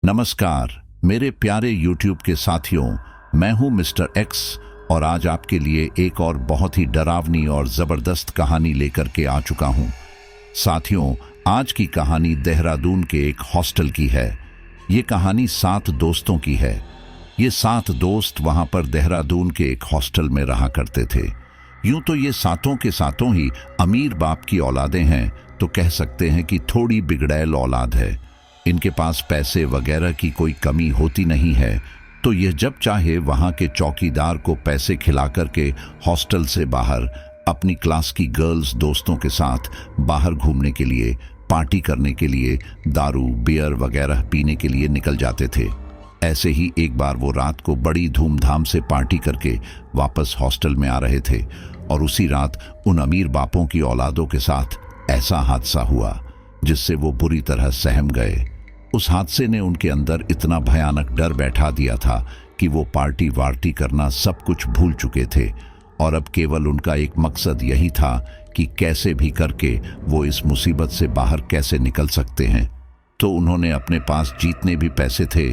नमस्कार मेरे प्यारे YouTube के साथियों, मैं हूं मिस्टर एक्स और आज आपके लिए एक और बहुत ही डरावनी और ज़बरदस्त कहानी लेकर के आ चुका हूं। साथियों, आज की कहानी देहरादून के एक हॉस्टल की है। ये कहानी 7 दोस्तों की है। ये 7 दोस्त वहां पर देहरादून के एक हॉस्टल में रहा करते थे। यूं तो ये सातों के सातों ही अमीर बाप की औलादें हैं, तो कह सकते हैं कि थोड़ी बिगड़ैल औलाद है। इनके पास पैसे वगैरह की कोई कमी होती नहीं है, तो यह जब चाहे वहां के चौकीदार को पैसे खिला करके हॉस्टल से बाहर अपनी क्लास की गर्ल्स दोस्तों के साथ बाहर घूमने के लिए, पार्टी करने के लिए, दारू बियर वगैरह पीने के लिए निकल जाते थे। ऐसे ही एक बार वो रात को बड़ी धूमधाम से पार्टी करके वापस हॉस्टल में आ रहे थे और उसी रात उन अमीर बापों की औलादों के साथ ऐसा हादसा हुआ जिससे वो बुरी तरह सहम गए। उस हादसे ने उनके अंदर इतना भयानक डर बैठा दिया था कि वो पार्टी वार्टी करना सब कुछ भूल चुके थे और अब केवल उनका एक मकसद यही था कि कैसे भी करके वो इस मुसीबत से बाहर कैसे निकल सकते हैं। तो उन्होंने अपने पास जितने भी पैसे थे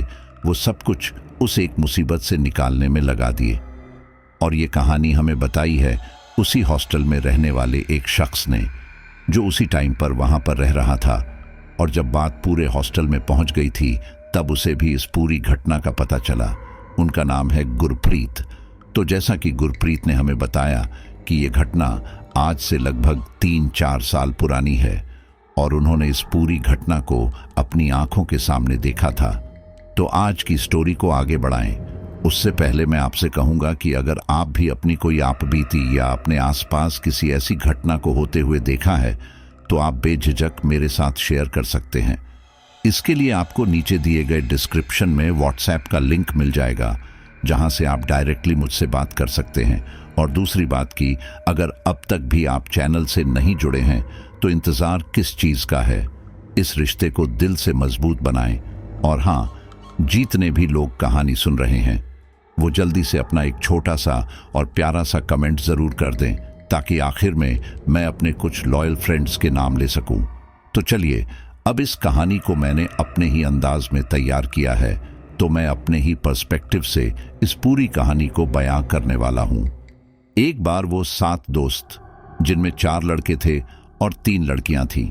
वो सब कुछ उस एक मुसीबत से निकालने में लगा दिए। और ये कहानी हमें बताई है उसी हॉस्टल में रहने वाले एक शख्स ने, जो उसी टाइम पर वहां पर रह रहा था। और जब बात पूरे हॉस्टल में पहुंच गई थी तब उसे भी इस पूरी घटना का पता चला। उनका नाम है गुरप्रीत। तो जैसा कि गुरप्रीत ने हमें बताया कि ये घटना आज से लगभग 3-4 साल पुरानी है और उन्होंने इस पूरी घटना को अपनी आंखों के सामने देखा था। तो आज की स्टोरी को आगे बढ़ाएं उससे पहले मैं आपसे कहूंगा कि अगर आप भी अपनी कोई आपबीती या अपने आसपास किसी ऐसी घटना को होते हुए देखा है तो आप बेझिझक मेरे साथ शेयर कर सकते हैं। इसके लिए आपको नीचे दिए गए डिस्क्रिप्शन में व्हाट्सएप का लिंक मिल जाएगा, जहां से आप डायरेक्टली मुझसे बात कर सकते हैं। और दूसरी बात की, अगर अब तक भी आप चैनल से नहीं जुड़े हैं तो इंतज़ार किस चीज़ का है। इस रिश्ते को दिल से मजबूत बनाएं। और हाँ, जितने भी लोग कहानी सुन रहे हैं वो जल्दी से अपना एक छोटा सा और प्यारा सा कमेंट ज़रूर कर दें, ताकि आखिर में मैं अपने कुछ लॉयल फ्रेंड्स के नाम ले सकूं। तो चलिए, अब इस कहानी को मैंने अपने ही अंदाज में तैयार किया है, तो मैं अपने ही पर्सपेक्टिव से इस पूरी कहानी को बयां करने वाला हूं। एक बार वो 7 दोस्त, जिनमें 4 लड़के थे और 3 लड़कियां थीं,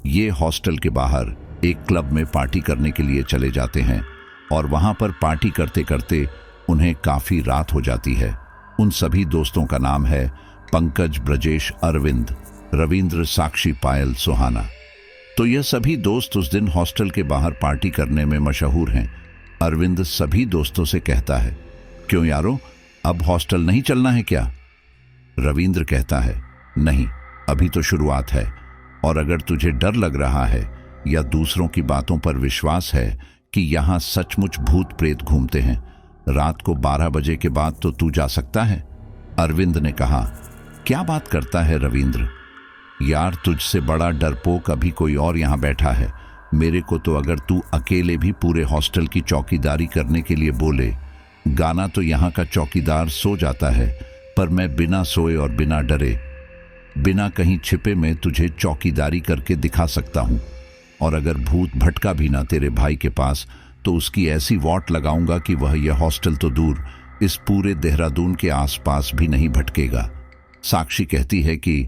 ये हॉस्टल के बाहर एक क्लब में पार्टी करने के लिए चले जाते हैं और वहां पर पार्टी करते करते उन्हें काफी रात हो जाती है। उन सभी दोस्तों का नाम है पंकज, ब्रजेश, अरविंद, रविंद्र, साक्षी, पायल, सुहाना। तो यह सभी दोस्त उस दिन हॉस्टल के बाहर पार्टी करने में मशहूर हैं। अरविंद सभी दोस्तों से कहता है, क्यों यारो, अब हॉस्टल नहीं चलना है क्या? रविंद्र कहता है, नहीं, अभी तो शुरुआत है और अगर तुझे डर लग रहा है या दूसरों की बातों पर विश्वास है कि यहाँ सचमुच भूत प्रेत घूमते हैं, रात को 12 बजे के बाद तो तू जा सकता है। अरविंद ने कहा, क्या बात करता है रविंद्र, यार तुझसे बड़ा डरपोक अभी कोई और यहाँ बैठा है। मेरे को तो अगर तू अकेले भी पूरे हॉस्टल की चौकीदारी करने के लिए बोले, गाना तो यहाँ का चौकीदार सो जाता है, पर मैं बिना सोए और बिना डरे, बिना कहीं छिपे में तुझे चौकीदारी करके दिखा सकता हूँ। और अगर भूत भटका भी ना तेरे भाई के पास तो उसकी ऐसी वॉट लगाऊंगा कि वह यह हॉस्टल तो दूर, इस पूरे देहरादून के आसपास भी नहीं भटकेगा। साक्षी कहती है कि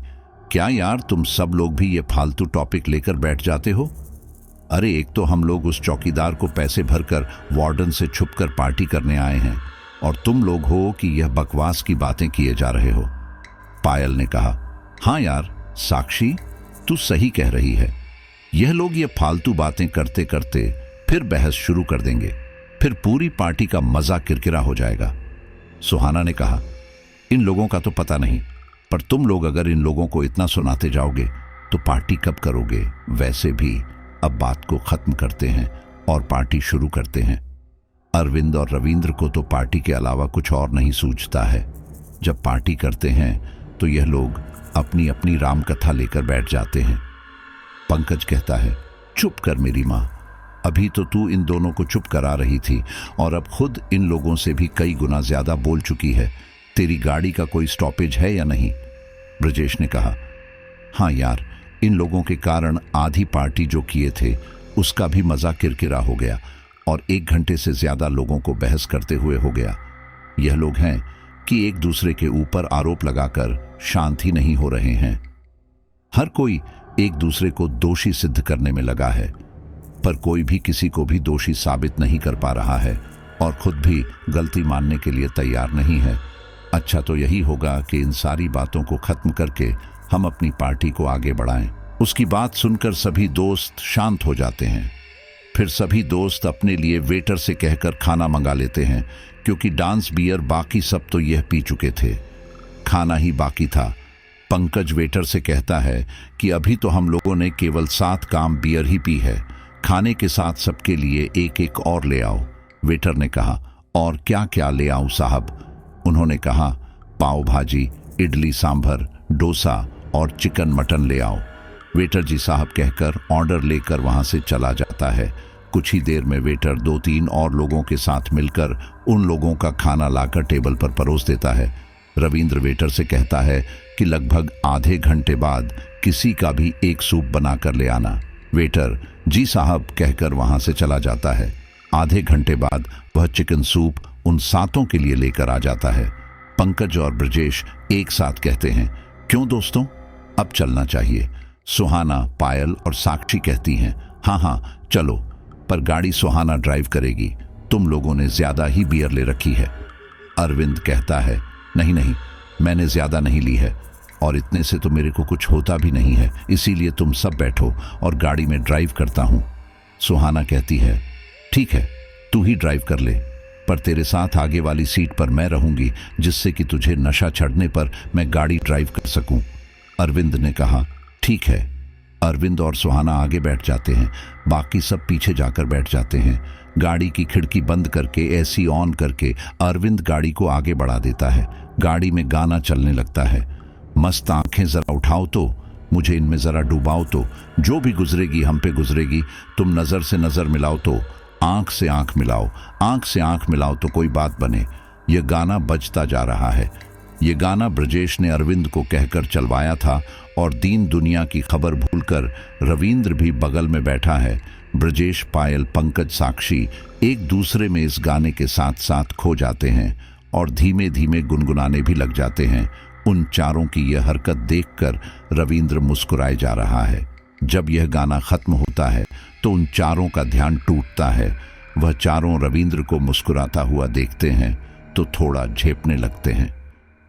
क्या यार, तुम सब लोग भी ये फालतू टॉपिक लेकर बैठ जाते हो? अरे एक तो हम लोग उस चौकीदार को पैसे भरकर वार्डन से छुपकर पार्टी करने आए हैं और तुम लोग हो कि यह बकवास की बातें किए जा रहे हो। पायल ने कहा, हाँ यार साक्षी, तू सही कह रही है। यह लोग ये फालतू बातें करते करते फिर बहस शुरू कर देंगे, फिर पूरी पार्टी का मजा किरकिरा हो जाएगा। सुहाना ने कहा, इन लोगों का तो पता नहीं, पर तुम लोग अगर इन लोगों को इतना सुनाते जाओगे तो पार्टी कब करोगे? वैसे भी अब बात को खत्म करते हैं और पार्टी शुरू करते हैं। अरविंद और रविंद्र को तो पार्टी के अलावा कुछ और नहीं सूझता है। जब पार्टी करते हैं तो यह लोग अपनी अपनी राम कथा लेकर बैठ जाते हैं। पंकज कहता है, चुप कर मेरी माँ, अभी तो तू इन दोनों को चुप करा रही थी और अब खुद इन लोगों से भी कई गुना ज्यादा बोल चुकी है। तेरी गाड़ी का कोई स्टॉपेज है या नहीं? ब्रजेश ने कहा, हाँ यार, इन लोगों के कारण आधी पार्टी जो किए थे उसका भी मजा किरकिरा हो गया। और 1 घंटे से ज्यादा लोगों को बहस करते हुए हो गया। यह लोग हैं कि एक दूसरे के ऊपर आरोप लगाकर शांत ही नहीं हो रहे हैं। हर कोई एक दूसरे को दोषी सिद्ध करने में लगा है, पर कोई भी किसी को भी दोषी साबित नहीं कर पा रहा है और खुद भी गलती मानने के लिए तैयार नहीं है। अच्छा तो यही होगा कि इन सारी बातों को खत्म करके हम अपनी पार्टी को आगे बढ़ाएं। उसकी बात सुनकर सभी दोस्त शांत हो जाते हैं। फिर सभी दोस्त अपने लिए वेटर से कहकर खाना मंगा लेते हैं, क्योंकि डांस बियर बाकी सब तो यह पी चुके थे, खाना ही बाकी था। पंकज वेटर से कहता है कि अभी तो हम लोगों ने केवल 7 काम बियर ही पी है, खाने के साथ सबके लिए एक एक और ले आओ। वेटर ने कहा, और क्या क्या ले आऊं साहब? उन्होंने कहा, पाव भाजी, इडली सांभर, डोसा और चिकन मटन ले आओ। वेटर जी साहब कहकर ऑर्डर लेकर वहां से चला जाता है। कुछ ही देर में वेटर 2-3 और लोगों के साथ मिलकर उन लोगों का खाना लाकर टेबल पर परोस देता है। रविंद्र वेटर से कहता है कि लगभग आधे घंटे बाद किसी का भी एक सूप बनाकर ले आना। वेटर जी साहब कहकर वहां से चला जाता है। आधे घंटे बाद वह चिकन सूप उन 7 के लिए लेकर आ जाता है। पंकज और ब्रजेश एक साथ कहते हैं, क्यों दोस्तों, अब चलना चाहिए। सुहाना, पायल और साक्षी कहती हैं, हाँ हाँ चलो, पर गाड़ी सुहाना ड्राइव करेगी, तुम लोगों ने ज्यादा ही बियर ले रखी है। अरविंद कहता है, नहीं नहीं, मैंने ज्यादा नहीं ली है और इतने से तो मेरे को कुछ होता भी नहीं है, इसीलिए तुम सब बैठो और गाड़ी में ड्राइव करता हूं। सुहाना कहती है, ठीक है तू ही ड्राइव कर ले, पर तेरे साथ आगे वाली सीट पर मैं रहूंगी, जिससे कि तुझे नशा चढ़ने पर मैं गाड़ी ड्राइव कर सकूं। अरविंद ने कहा, ठीक है। अरविंद और सुहाना आगे बैठ जाते हैं, बाकी सब पीछे जाकर बैठ जाते हैं। गाड़ी की खिड़की बंद करके एसी ऑन करके अरविंद गाड़ी को आगे बढ़ा देता है। गाड़ी में गाना चलने लगता है, मस्त आंखें जरा उठाओ तो, मुझे इनमें जरा डुबाओ तो, जो भी गुजरेगी हम पे गुजरेगी, तुम नजर से नजर मिलाओ तो, आंख से आंख मिलाओ, आंख से आंख मिलाओ तो कोई बात बने। यह गाना बजता जा रहा है। ये गाना ब्रजेश ने अरविंद को कहकर चलवाया था और दीन दुनिया की खबर भूलकर रविंद्र भी बगल में बैठा है। ब्रजेश, पायल, पंकज, साक्षी एक दूसरे में इस गाने के साथ साथ खो जाते हैं और धीमे धीमे गुनगुनाने भी लग जाते हैं। उन चारों की यह हरकत देखकर रविंद्र मुस्कुराए जा रहा है। जब यह गाना खत्म होता है तो उन चारों का ध्यान टूटता है। वह चारों रविंद्र को मुस्कुराता हुआ देखते हैं तो थोड़ा झेपने लगते हैं।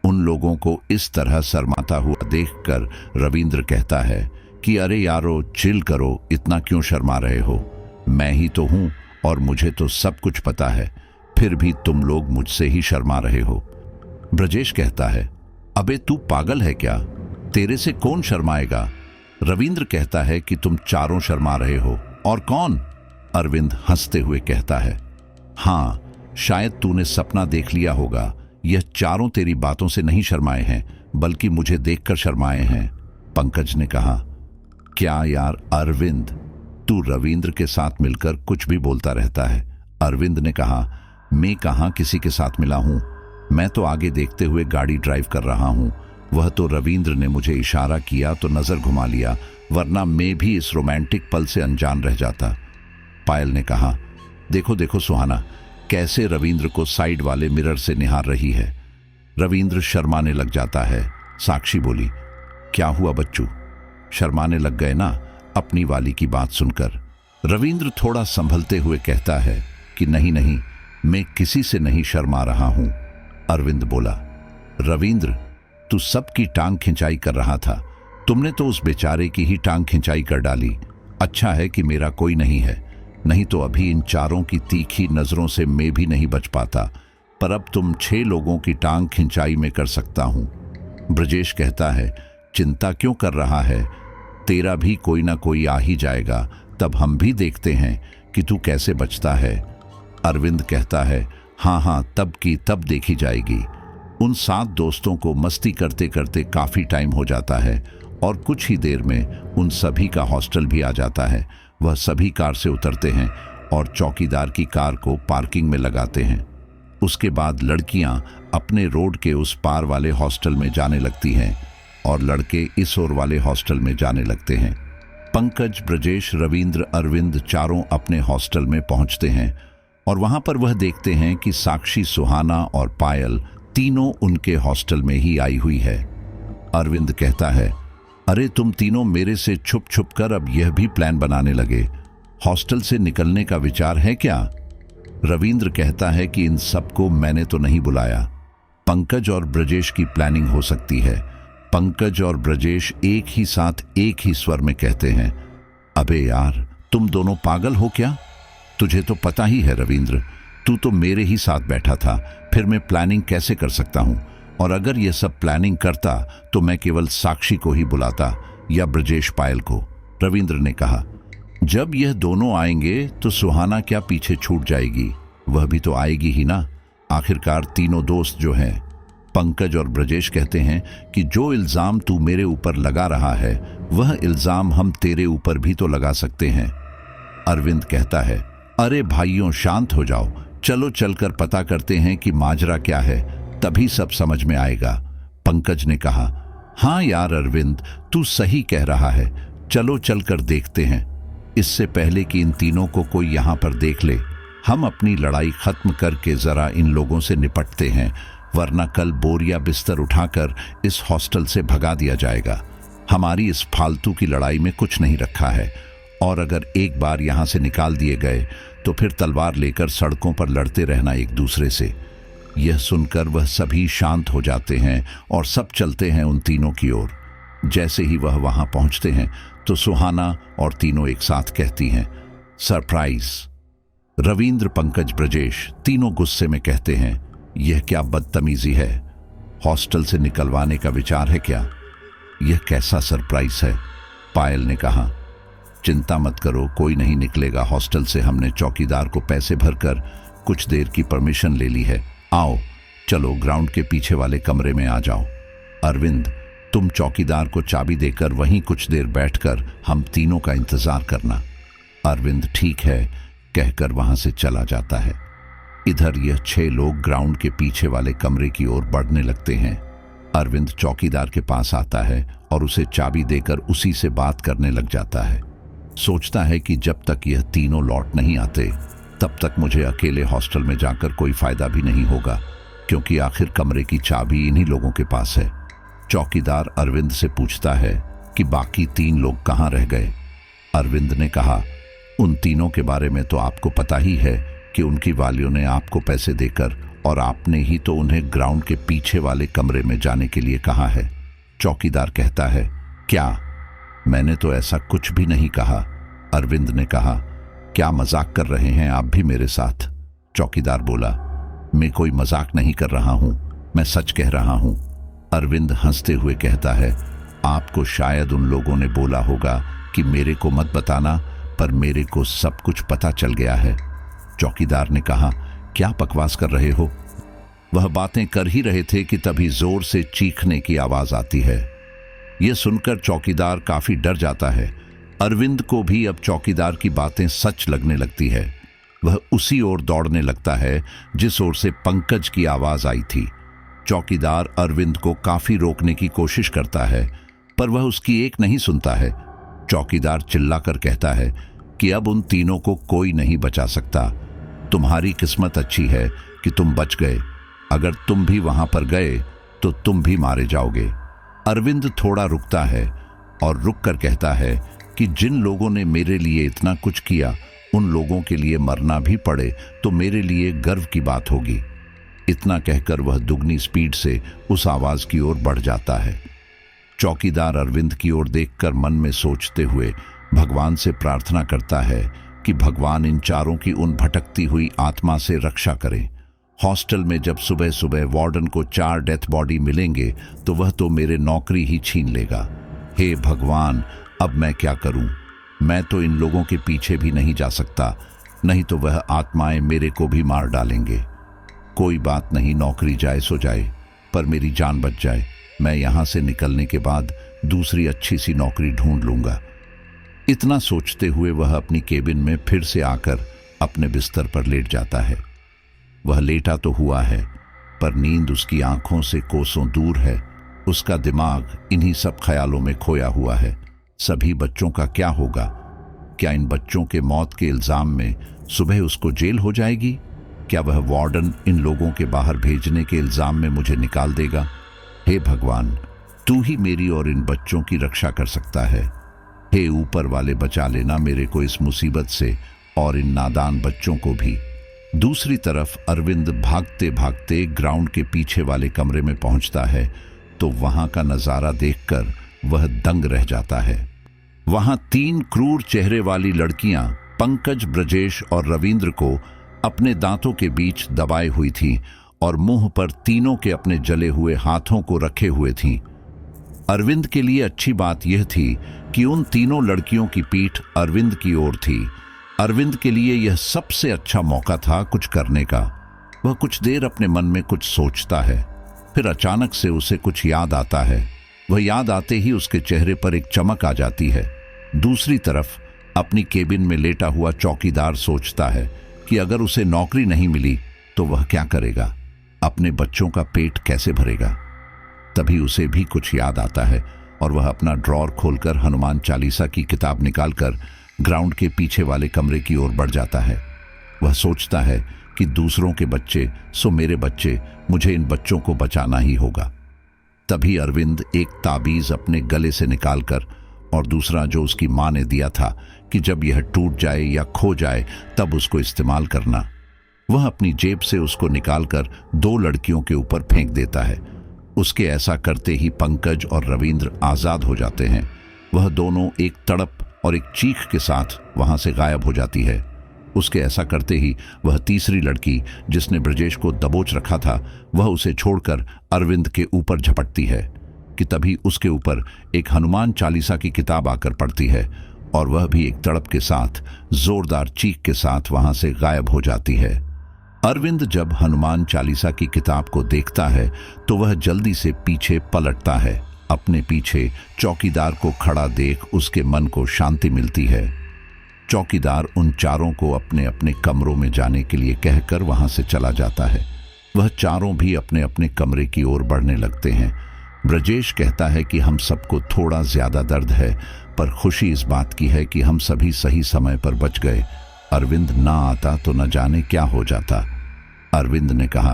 उन लोगों को इस तरह शर्माता हुआ देखकर रविंद्र कहता है कि अरे यारो चिल करो, इतना क्यों शर्मा रहे हो, मैं ही तो हूं और मुझे तो सब कुछ पता है, फिर भी तुम लोग मुझसे ही शर्मा रहे हो। ब्रजेश कहता है, अबे तू पागल है क्या, तेरे से कौन शर्माएगा। रविंद्र कहता है कि तुम चारों शर्मा रहे हो। और कौन? अरविंद हंसते हुए कहता है, हाँ शायद तूने सपना देख लिया होगा, यह चारों तेरी बातों से नहीं शर्माए हैं बल्कि मुझे देखकर शर्माए हैं। पंकज ने कहा, क्या यार अरविंद, तू रविंद्र के साथ मिलकर कुछ भी बोलता रहता है। अरविंद ने कहा, मैं कहाँ किसी के साथ मिला हूं, मैं तो आगे देखते हुए गाड़ी ड्राइव कर रहा हूं। वह तो रविंद्र ने मुझे इशारा किया तो नजर घुमा लिया, वरना मैं भी इस रोमांटिक पल से अनजान रह जाता। पायल ने कहा, देखो देखो सुहाना कैसे रविंद्र को साइड वाले मिरर से निहार रही है। रविंद्र शर्माने लग जाता है। साक्षी बोली, क्या हुआ बच्चू, शर्माने लग गए ना अपनी वाली की बात सुनकर। रविंद्र थोड़ा संभलते हुए कहता है कि नहीं नहीं, मैं किसी से नहीं शर्मा रहा हूं। अरविंद बोला, रविंद्र तू सबकी टांग खिंचाई कर रहा था, तुमने तो उस बेचारे की ही टांग खिंचाई कर डाली। अच्छा है कि मेरा कोई नहीं है, नहीं तो अभी इन चारों की तीखी नजरों से मैं भी नहीं बच पाता, पर अब तुम 6 लोगों की टांग खिंचाई में कर सकता हूं। ब्रजेश कहता है, चिंता क्यों कर रहा है, तेरा भी कोई ना कोई आ ही जाएगा, तब हम भी देखते हैं कि तू कैसे बचता है। अरविंद कहता है, हाँ हाँ तब की तब देखी जाएगी। उन 7 दोस्तों को मस्ती करते करते काफी टाइम हो जाता है और कुछ ही देर में उन सभी का हॉस्टल भी आ जाता है। वह सभी कार से उतरते हैं और चौकीदार की कार को पार्किंग में लगाते हैं। उसके बाद लड़कियां अपने रोड के उस पार वाले हॉस्टल में जाने लगती हैं और लड़के इस ओर वाले हॉस्टल में जाने लगते हैं। पंकज, ब्रजेश, रविंद्र, अरविंद चारों अपने हॉस्टल में पहुंचते हैं और वहां पर वह देखते हैं कि साक्षी, सुहाना और पायल तीनों उनके हॉस्टल में ही आई हुई है। अरविंद कहता है, अरे तुम तीनों मेरे से छुप छुप कर अब यह भी प्लान बनाने लगे। हॉस्टल से निकलने का विचार है क्या? रविंद्र कहता है कि इन सबको मैंने तो नहीं बुलाया। पंकज और ब्रजेश की प्लानिंग हो सकती है। पंकज और ब्रजेश एक ही साथ एक ही स्वर में कहते हैं, अबे यार, तुम दोनों पागल हो क्या? तुझे तो पता ही है रविंद्र, तू तो मेरे ही साथ बैठा था, फिर मैं प्लानिंग कैसे कर सकता हूं? और अगर यह सब प्लानिंग करता तो मैं केवल साक्षी को ही बुलाता या ब्रजेश पायल को। रविंद्र ने कहा, जब यह दोनों आएंगे तो सुहाना क्या पीछे छूट जाएगी? वह भी तो आएगी ही ना, आखिरकार तीनों दोस्त जो हैं। पंकज और ब्रजेश कहते हैं कि जो इल्जाम तू मेरे ऊपर लगा रहा है वह इल्जाम हम तेरे ऊपर भी तो लगा सकते हैं। अरविंद कहता है, अरे भाइयों शांत हो जाओ, चलो चलकर पता करते हैं कि माजरा क्या है, तभी सब समझ में आएगा। पंकज ने कहा, हाँ यार अरविंद, तू सही कह रहा है, चलो चलकर देखते हैं। इससे पहले कि इन तीनों को कोई यहाँ पर देख ले, हम अपनी लड़ाई खत्म करके जरा इन लोगों से निपटते हैं, वरना कल बोरिया बिस्तर उठाकर इस हॉस्टल से भगा दिया जाएगा। हमारी इस फालतू की लड़ाई में कुछ नहीं रखा है, और अगर एक बार यहाँ से निकाल दिए गए तो फिर तलवार लेकर सड़कों पर लड़ते रहना एक दूसरे से। यह सुनकर वह सभी शांत हो जाते हैं और सब चलते हैं उन तीनों की ओर। जैसे ही वह वहां पहुंचते हैं तो सुहाना और तीनों एक साथ कहती हैं, सरप्राइज। रविंद्र, पंकज, ब्रजेश तीनों गुस्से में कहते हैं, यह क्या बदतमीजी है? हॉस्टल से निकलवाने का विचार है क्या? यह कैसा सरप्राइज है? पायल ने कहा, चिंता मत करो, कोई नहीं निकलेगा हॉस्टल से। हमने चौकीदार को पैसे भरकर कुछ देर की परमिशन ले ली है। आओ चलो ग्राउंड के पीछे वाले कमरे में आ जाओ। अरविंद, तुम चौकीदार को चाबी देकर वहीं कुछ देर बैठकर हम तीनों का इंतजार करना। अरविंद ठीक है कहकर वहां से चला जाता है। इधर यह 6 लोग ग्राउंड के पीछे वाले कमरे की ओर बढ़ने लगते हैं। अरविंद चौकीदार के पास आता है और उसे चाबी देकर उसी से बात करने लग जाता है। सोचता है कि जब तक यह तीनों लौट नहीं आते तब तक मुझे अकेले हॉस्टल में जाकर कोई फायदा भी नहीं होगा, क्योंकि आखिर कमरे की चाबी इन्हीं लोगों के पास है। चौकीदार अरविंद से पूछता है कि बाकी 3 लोग कहाँ रह गए। अरविंद ने कहा, उन तीनों के बारे में तो आपको पता ही है कि उनकी वालियों ने आपको पैसे देकर और आपने ही तो उन्हें ग्राउंड के पीछे वाले कमरे में जाने के लिए कहा है। चौकीदार कहता है, क्या? मैंने तो ऐसा कुछ भी नहीं कहा। अरविंद ने कहा, क्या मजाक कर रहे हैं आप भी मेरे साथ? चौकीदार बोला, मैं कोई मजाक नहीं कर रहा हूं, मैं सच कह रहा हूं। अरविंद हंसते हुए कहता है, आपको शायद उन लोगों ने बोला होगा कि मेरे को मत बताना, पर मेरे को सब कुछ पता चल गया है। चौकीदार ने कहा, क्या बकवास कर रहे हो? वह बातें कर ही रहे थे कि तभी जोर से चीखने की आवाज आती है। यह सुनकर चौकीदार काफी डर जाता है। अरविंद को भी अब चौकीदार की बातें सच लगने लगती है। वह उसी ओर दौड़ने लगता है जिस ओर से पंकज की आवाज आई थी। चौकीदार अरविंद को काफी रोकने की कोशिश करता है, पर वह उसकी एक नहीं सुनता है। चौकीदार चिल्लाकर कहता है कि अब उन तीनों को कोई नहीं बचा सकता। तुम्हारी किस्मत अच्छी है कि तुम बच गए, अगर तुम भी वहां पर गए तो तुम भी मारे जाओगे। अरविंद थोड़ा रुकता है और रुककर कहता है कि जिन लोगों ने मेरे लिए इतना कुछ किया, उन लोगों के लिए मरना भी पड़े तो मेरे लिए गर्व की बात होगी। इतना कहकर वह दुगनी स्पीड से उस आवाज की ओर बढ़ जाता है। चौकीदार अरविंद की ओर देखकर मन में सोचते हुए भगवान से प्रार्थना करता है कि भगवान इन चारों की उन भटकती हुई आत्मा से रक्षा करें। हॉस्टल में जब सुबह सुबह वार्डन को 4 डेथ बॉडी मिलेंगे तो वह तो मेरे नौकरी ही छीन लेगा। हे भगवान, अब मैं क्या करूं? मैं तो इन लोगों के पीछे भी नहीं जा सकता, नहीं तो वह आत्माएं मेरे को भी मार डालेंगे। कोई बात नहीं, नौकरी जाए सो जाए, पर मेरी जान बच जाए। मैं यहां से निकलने के बाद दूसरी अच्छी सी नौकरी ढूंढ लूंगा। इतना सोचते हुए वह अपनी केबिन में फिर से आकर अपने बिस्तर पर लेट जाता है। वह लेटा तो हुआ है, पर नींद उसकी आंखों से कोसों दूर है। उसका दिमाग इन्हीं सब ख्यालों में खोया हुआ है। सभी बच्चों का क्या होगा? क्या इन बच्चों के मौत के इल्जाम में सुबह उसको जेल हो जाएगी। क्या वह वार्डन इन लोगों के बाहर भेजने के इल्जाम में मुझे निकाल देगा? हे भगवान, तू ही मेरी और इन बच्चों की रक्षा कर सकता है। हे ऊपर वाले, बचा लेना मेरे को इस मुसीबत से और इन नादान बच्चों को भी। दूसरी तरफ अरविंद भागते भागते ग्राउंड के पीछे वाले कमरे में पहुंचता है तो वहां का नजारा देखकर वह दंग रह जाता है। वहां 3 क्रूर चेहरे वाली लड़कियां पंकज, ब्रजेश और रविंद्र को अपने दांतों के बीच दबाए हुई थीं और मुंह पर तीनों के अपने जले हुए हाथों को रखे हुए थीं। अरविंद के लिए अच्छी बात यह थी कि उन तीनों लड़कियों की पीठ अरविंद की ओर थी। अरविंद के लिए यह सबसे अच्छा मौका था कुछ करने का। वह कुछ देर अपने मन में कुछ सोचता है, फिर अचानक से उसे कुछ याद आता है। वह याद आते ही उसके चेहरे पर एक चमक आ जाती है। दूसरी तरफ अपनी केबिन में लेटा हुआ चौकीदार सोचता है कि अगर उसे नौकरी नहीं मिली तो वह क्या करेगा, अपने बच्चों का पेट कैसे भरेगा। तभी उसे भी कुछ याद आता है और वह अपना ड्रॉर खोलकर हनुमान चालीसा की किताब निकालकर ग्राउंड के पीछे वाले कमरे की ओर बढ़ जाता है। वह सोचता है कि दूसरों के बच्चे सो मेरे बच्चे, मुझे इन बच्चों को बचाना ही होगा। तभी अरविंद एक ताबीज अपने गले से निकालकर, और दूसरा जो उसकी मां ने दिया था कि जब यह टूट जाए या खो जाए तब उसको इस्तेमाल करना, वह अपनी जेब से उसको निकालकर 2 लड़कियों के ऊपर फेंक देता है। उसके ऐसा करते ही पंकज और रविंद्र आजाद हो जाते हैं। वह दोनों एक तड़प और एक चीख के साथ वहां से गायब हो जाती है। उसके ऐसा करते ही वह तीसरी लड़की जिसने ब्रजेश को दबोच रखा था, वह उसे छोड़कर अरविंद के ऊपर झपटती है कि तभी उसके ऊपर एक हनुमान चालीसा की किताब आकर पड़ती है और वह भी एक तड़प के साथ जोरदार चीख के साथ वहां से गायब हो जाती है। अरविंद जब हनुमान चालीसा की किताब को देखता है तो वह जल्दी से पीछे पलटता है। अपने पीछे चौकीदार को खड़ा देख उसके मन को शांति मिलती है। चौकीदार उन चारों को अपने अपने कमरों में जाने के लिए कहकर वहां से चला जाता है। वह चारों भी अपने अपने कमरे की ओर बढ़ने लगते हैं। ब्रजेश कहता है कि हम सबको थोड़ा ज्यादा दर्द है, पर खुशी इस बात की है कि हम सभी सही समय पर बच गए। अरविंद ना आता तो न जाने क्या हो जाता। अरविंद ने कहा,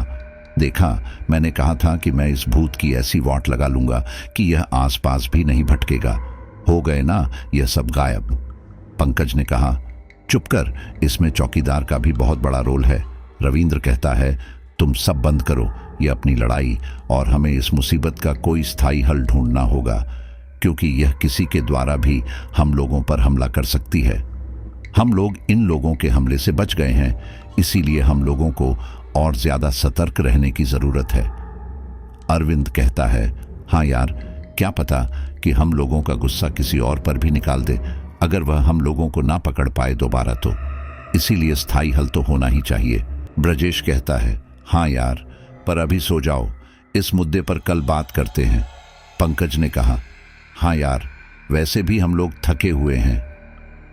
देखा, मैंने कहा था कि मैं इस भूत की ऐसी वाट लगा लूंगा कि यह आसपास भी नहीं भटकेगा। हो गए ना यह सब गायब। पंकज ने कहा, चुप कर, इसमें चौकीदार का भी बहुत बड़ा रोल है। रविंद्र कहता है, तुम सब बंद करो ये अपनी लड़ाई और हमें इस मुसीबत का कोई स्थायी हल ढूंढना होगा, क्योंकि यह किसी के द्वारा भी हम लोगों पर हमला कर सकती है। हम लोग इन लोगों के हमले से बच गए हैं, इसीलिए हम लोगों को और ज्यादा सतर्क रहने की जरूरत है। अरविंद कहता है, हाँ यार, क्या पता कि हम लोगों का गुस्सा किसी और पर भी निकाल दे, अगर वह हम लोगों को ना पकड़ पाए दोबारा तो। इसीलिए स्थायी हल तो होना ही चाहिए। ब्रजेश कहता है, हाँ यार, पर अभी सो जाओ, इस मुद्दे पर कल बात करते हैं। पंकज ने कहा, हाँ यार, वैसे भी हम लोग थके हुए हैं।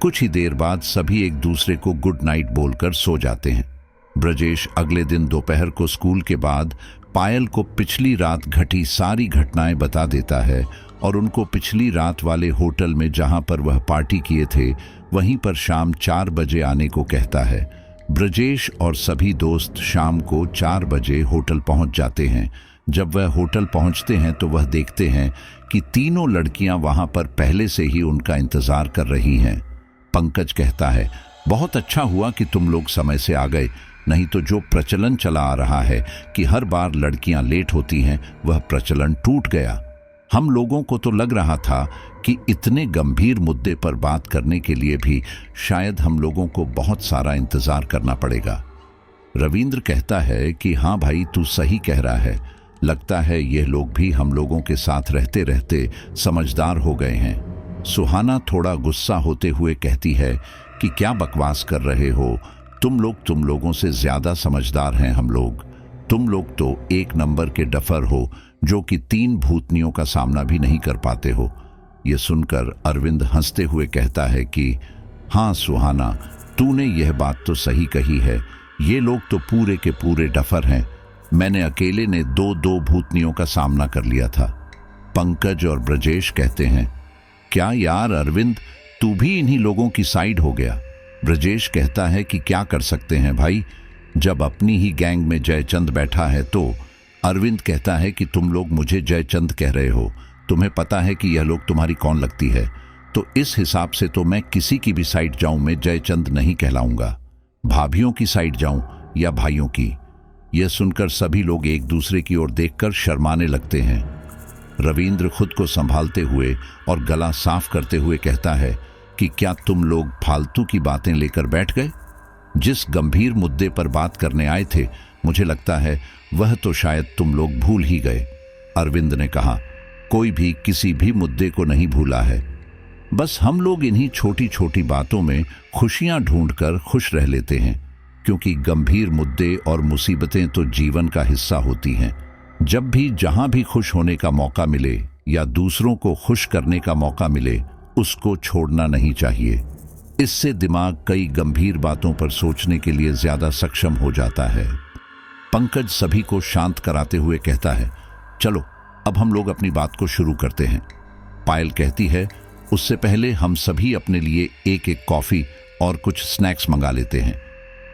कुछ ही देर बाद सभी एक दूसरे को गुड नाइट बोलकर सो जाते हैं। ब्रजेश अगले दिन दोपहर को स्कूल के बाद पायल को पिछली रात घटी सारी घटनाएं बता देता है और उनको पिछली रात वाले होटल में जहां पर वह पार्टी किए थे वहीं पर शाम 4 बजे आने को कहता है। ब्रजेश और सभी दोस्त शाम को 4 बजे होटल पहुंच जाते हैं। जब वह होटल पहुंचते हैं तो वह देखते हैं कि तीनों लड़कियां वहां पर पहले से ही उनका इंतजार कर रही हैं। पंकज कहता है, बहुत अच्छा हुआ कि तुम लोग समय से आ गए, नहीं तो जो प्रचलन चला आ रहा है कि हर बार लड़कियां लेट होती हैं, वह प्रचलन टूट गया। हम लोगों को तो लग रहा था कि इतने गंभीर मुद्दे पर बात करने के लिए भी शायद हम लोगों को बहुत सारा इंतजार करना पड़ेगा। रविंद्र कहता है कि हाँ भाई, तू सही कह रहा है, लगता है ये लोग भी हम लोगों के साथ रहते रहते समझदार हो गए हैं। सुहाना थोड़ा गुस्सा होते हुए कहती है कि क्या बकवास कर रहे हो, तुम लोगों से ज्यादा समझदार हैं हम लोग। तुम लोग तो एक नंबर के डफर हो जो कि 3 भूतनियों का सामना भी नहीं कर पाते हो। यह सुनकर अरविंद हंसते हुए कहता है कि हाँ सुहाना, तूने यह बात तो सही कही है, ये लोग तो पूरे के पूरे डफर हैं। मैंने अकेले ने 2 भूतनियों का सामना कर लिया था। पंकज और ब्रजेश कहते हैं, क्या यार अरविंद, तू भी इन्हीं लोगों की साइड हो गया? ब्रजेश कहता है कि क्या कर सकते हैं भाई, जब अपनी ही गैंग में जयचंद बैठा है तो। अरविंद कहता है कि तुम लोग मुझे जयचंद कह रहे हो, तुम्हें पता है कि यह लोग तुम्हारी कौन लगती है, तो इस हिसाब से तो मैं किसी की भी साइड जाऊं मैं जयचंद नहीं कहलाऊंगा। भाभियों की साइड जाऊं या भाइयों की। यह सुनकर सभी लोग एक दूसरे की ओर देखकर शर्माने लगते हैं। रविंद्र खुद को संभालते हुए और गला साफ करते हुए कहता है कि क्या तुम लोग फालतू की बातें लेकर बैठ गए? जिस गंभीर मुद्दे पर बात करने आए थे, मुझे लगता है वह तो शायद तुम लोग भूल ही गए। अरविंद ने कहा, कोई भी किसी भी मुद्दे को नहीं भूला है, बस हम लोग इन्हीं छोटी छोटी बातों में खुशियां ढूंढकर खुश रह लेते हैं, क्योंकि गंभीर मुद्दे और मुसीबतें तो जीवन का हिस्सा होती हैं। जब भी जहां भी खुश होने का मौका मिले या दूसरों को खुश करने का मौका मिले, उसको छोड़ना नहीं चाहिए। इससे दिमाग कई गंभीर बातों पर सोचने के लिए ज्यादा सक्षम हो जाता है। पंकज सभी को शांत कराते हुए कहता है, चलो अब हम लोग अपनी बात को शुरू करते हैं। पायल कहती है, उससे पहले हम सभी अपने लिए एक एक कॉफी और कुछ स्नैक्स मंगा लेते हैं।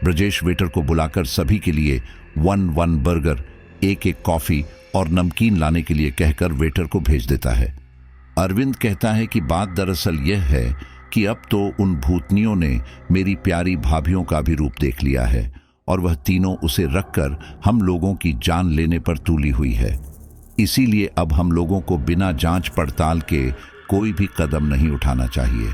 ब्रजेश वेटर को बुलाकर सभी के लिए 1-1 बर्गर, एक एक कॉफी और नमकीन लाने के लिए कहकर वेटर को भेज देता है। अरविंद कहता है कि बात दरअसल यह है कि अब तो उन भूतनियों ने मेरी प्यारी भाभियों का भी रूप देख लिया है और वह तीनों उसे रखकर हम लोगों की जान लेने पर तुली हुई है। इसीलिए अब हम लोगों को बिना जांच पड़ताल के कोई भी कदम नहीं उठाना चाहिए।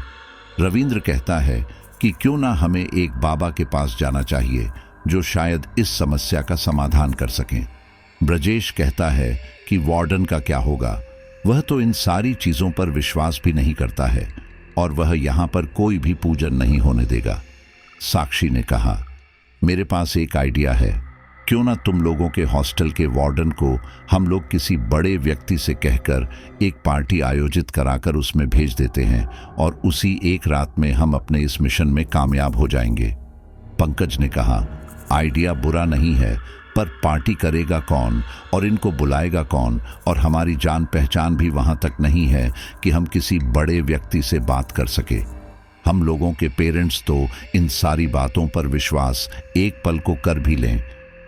रविंद्र कहता है कि क्यों ना हमें एक बाबा के पास जाना चाहिए जो शायद इस समस्या का समाधान कर सकें। ब्रजेश कहता है कि वार्डन का क्या होगा, वह तो इन सारी चीजों पर विश्वास भी नहीं करता है और वह यहाँ पर कोई भी पूजन नहीं होने देगा। साक्षी ने कहा, मेरे पास एक आइडिया है, क्यों ना तुम लोगों के हॉस्टल के वार्डन को हम लोग किसी बड़े व्यक्ति से कहकर एक पार्टी आयोजित कराकर उसमें भेज देते हैं और उसी एक रात में हम अपने इस मिशन में कामयाब हो जाएंगे। पंकज ने कहा, आइडिया बुरा नहीं है, पर पार्टी करेगा कौन और इनको बुलाएगा कौन, और हमारी जान पहचान भी वहां तक नहीं है कि हम किसी बड़े व्यक्ति से बात कर सके। हम लोगों के पेरेंट्स तो इन सारी बातों पर विश्वास एक पल को कर भी लें।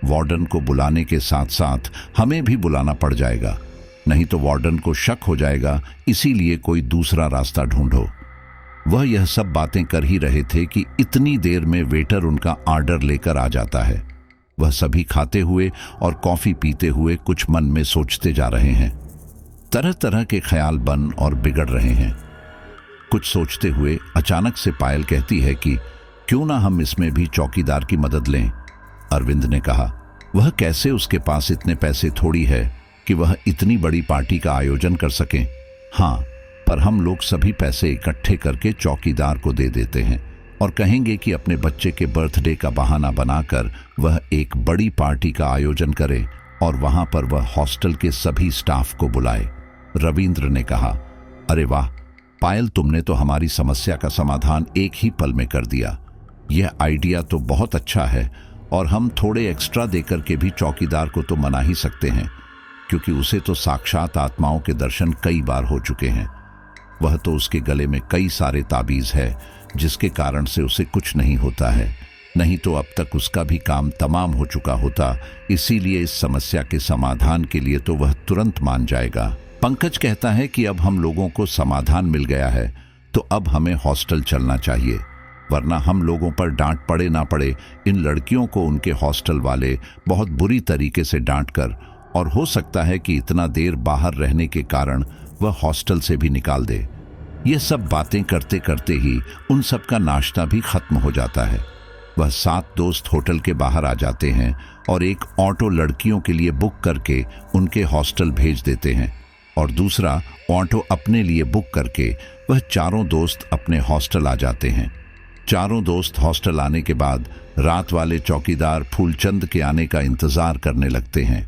वार्डन को बुलाने के साथ साथ हमें भी बुलाना पड़ जाएगा, नहीं तो वार्डन को शक हो जाएगा, इसीलिए कोई दूसरा रास्ता ढूंढो। वह यह सब बातें कर ही रहे थे कि इतनी देर में वेटर उनका ऑर्डर लेकर आ जाता है। वह सभी खाते हुए और कॉफी पीते हुए कुछ मन में सोचते जा रहे हैं। तरह तरह के ख्याल बन और बिगड़ रहे हैं। कुछ सोचते हुए अचानक से पायल कहती है कि क्यों ना हम इसमें भी चौकीदार की मदद लें। अरविंद ने कहा, वह कैसे, उसके पास इतने पैसे थोड़ी है कि वह इतनी बड़ी पार्टी का आयोजन कर सकें। हाँ, पर हम लोग सभी पैसे इकट्ठे करके चौकीदार को दे देते हैं और कहेंगे कि अपने बच्चे के बर्थडे का बहाना बनाकर वह एक बड़ी पार्टी का आयोजन करे और वहां पर वह हॉस्टल के सभी स्टाफ को बुलाए। रविंद्र ने कहा, अरे वाह पायल, तुमने तो हमारी समस्या का समाधान एक ही पल में कर दिया। यह आइडिया तो बहुत अच्छा है और हम थोड़े एक्स्ट्रा देकर के भी चौकीदार को तो मना ही सकते हैं, क्योंकि उसे तो साक्षात आत्माओं के दर्शन कई बार हो चुके हैं। वह तो उसके गले में कई सारे ताबीज है जिसके कारण से उसे कुछ नहीं होता है, नहीं तो अब तक उसका भी काम तमाम हो चुका होता। इसीलिए इस समस्या के समाधान के लिए तो वह तुरंत मान जाएगा। पंकज कहता है कि अब हम लोगों को समाधान मिल गया है तो अब हमें हॉस्टल चलना चाहिए, वरना हम लोगों पर डांट पड़े ना पड़े इन लड़कियों को उनके हॉस्टल वाले बहुत बुरी तरीके से डांट कर, और हो सकता है कि इतना देर बाहर रहने के कारण वह हॉस्टल से भी निकाल दे। ये सब बातें करते करते ही उन सब का नाश्ता भी खत्म हो जाता है। वह 7 दोस्त होटल के बाहर आ जाते हैं और एक ऑटो लड़कियों के लिए बुक करके उनके हॉस्टल भेज देते हैं और दूसरा ऑटो अपने लिए बुक करके वह चारों दोस्त अपने हॉस्टल आ जाते हैं। चारों दोस्त हॉस्टल आने के बाद रात वाले चौकीदार फूलचंद के आने का इंतजार करने लगते हैं।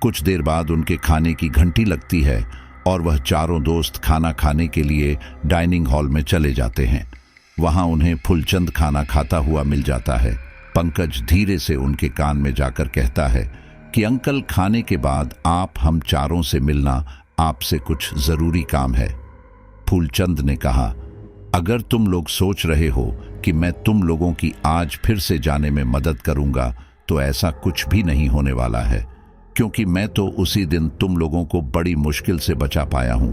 कुछ देर बाद उनके खाने की घंटी लगती है और वह चारों दोस्त खाना खाने के लिए डाइनिंग हॉल में चले जाते हैं। वहां उन्हें फूलचंद खाना खाता हुआ मिल जाता है। पंकज धीरे से उनके कान में जाकर कहता है कि अंकल, खाने के बाद आप हम चारों से मिलना, आपसे कुछ जरूरी काम है। फूलचंद ने कहा, अगर तुम लोग सोच रहे हो कि मैं तुम लोगों की आज फिर से जाने में मदद करूंगा तो ऐसा कुछ भी नहीं होने वाला है, क्योंकि मैं तो उसी दिन तुम लोगों को बड़ी मुश्किल से बचा पाया हूं,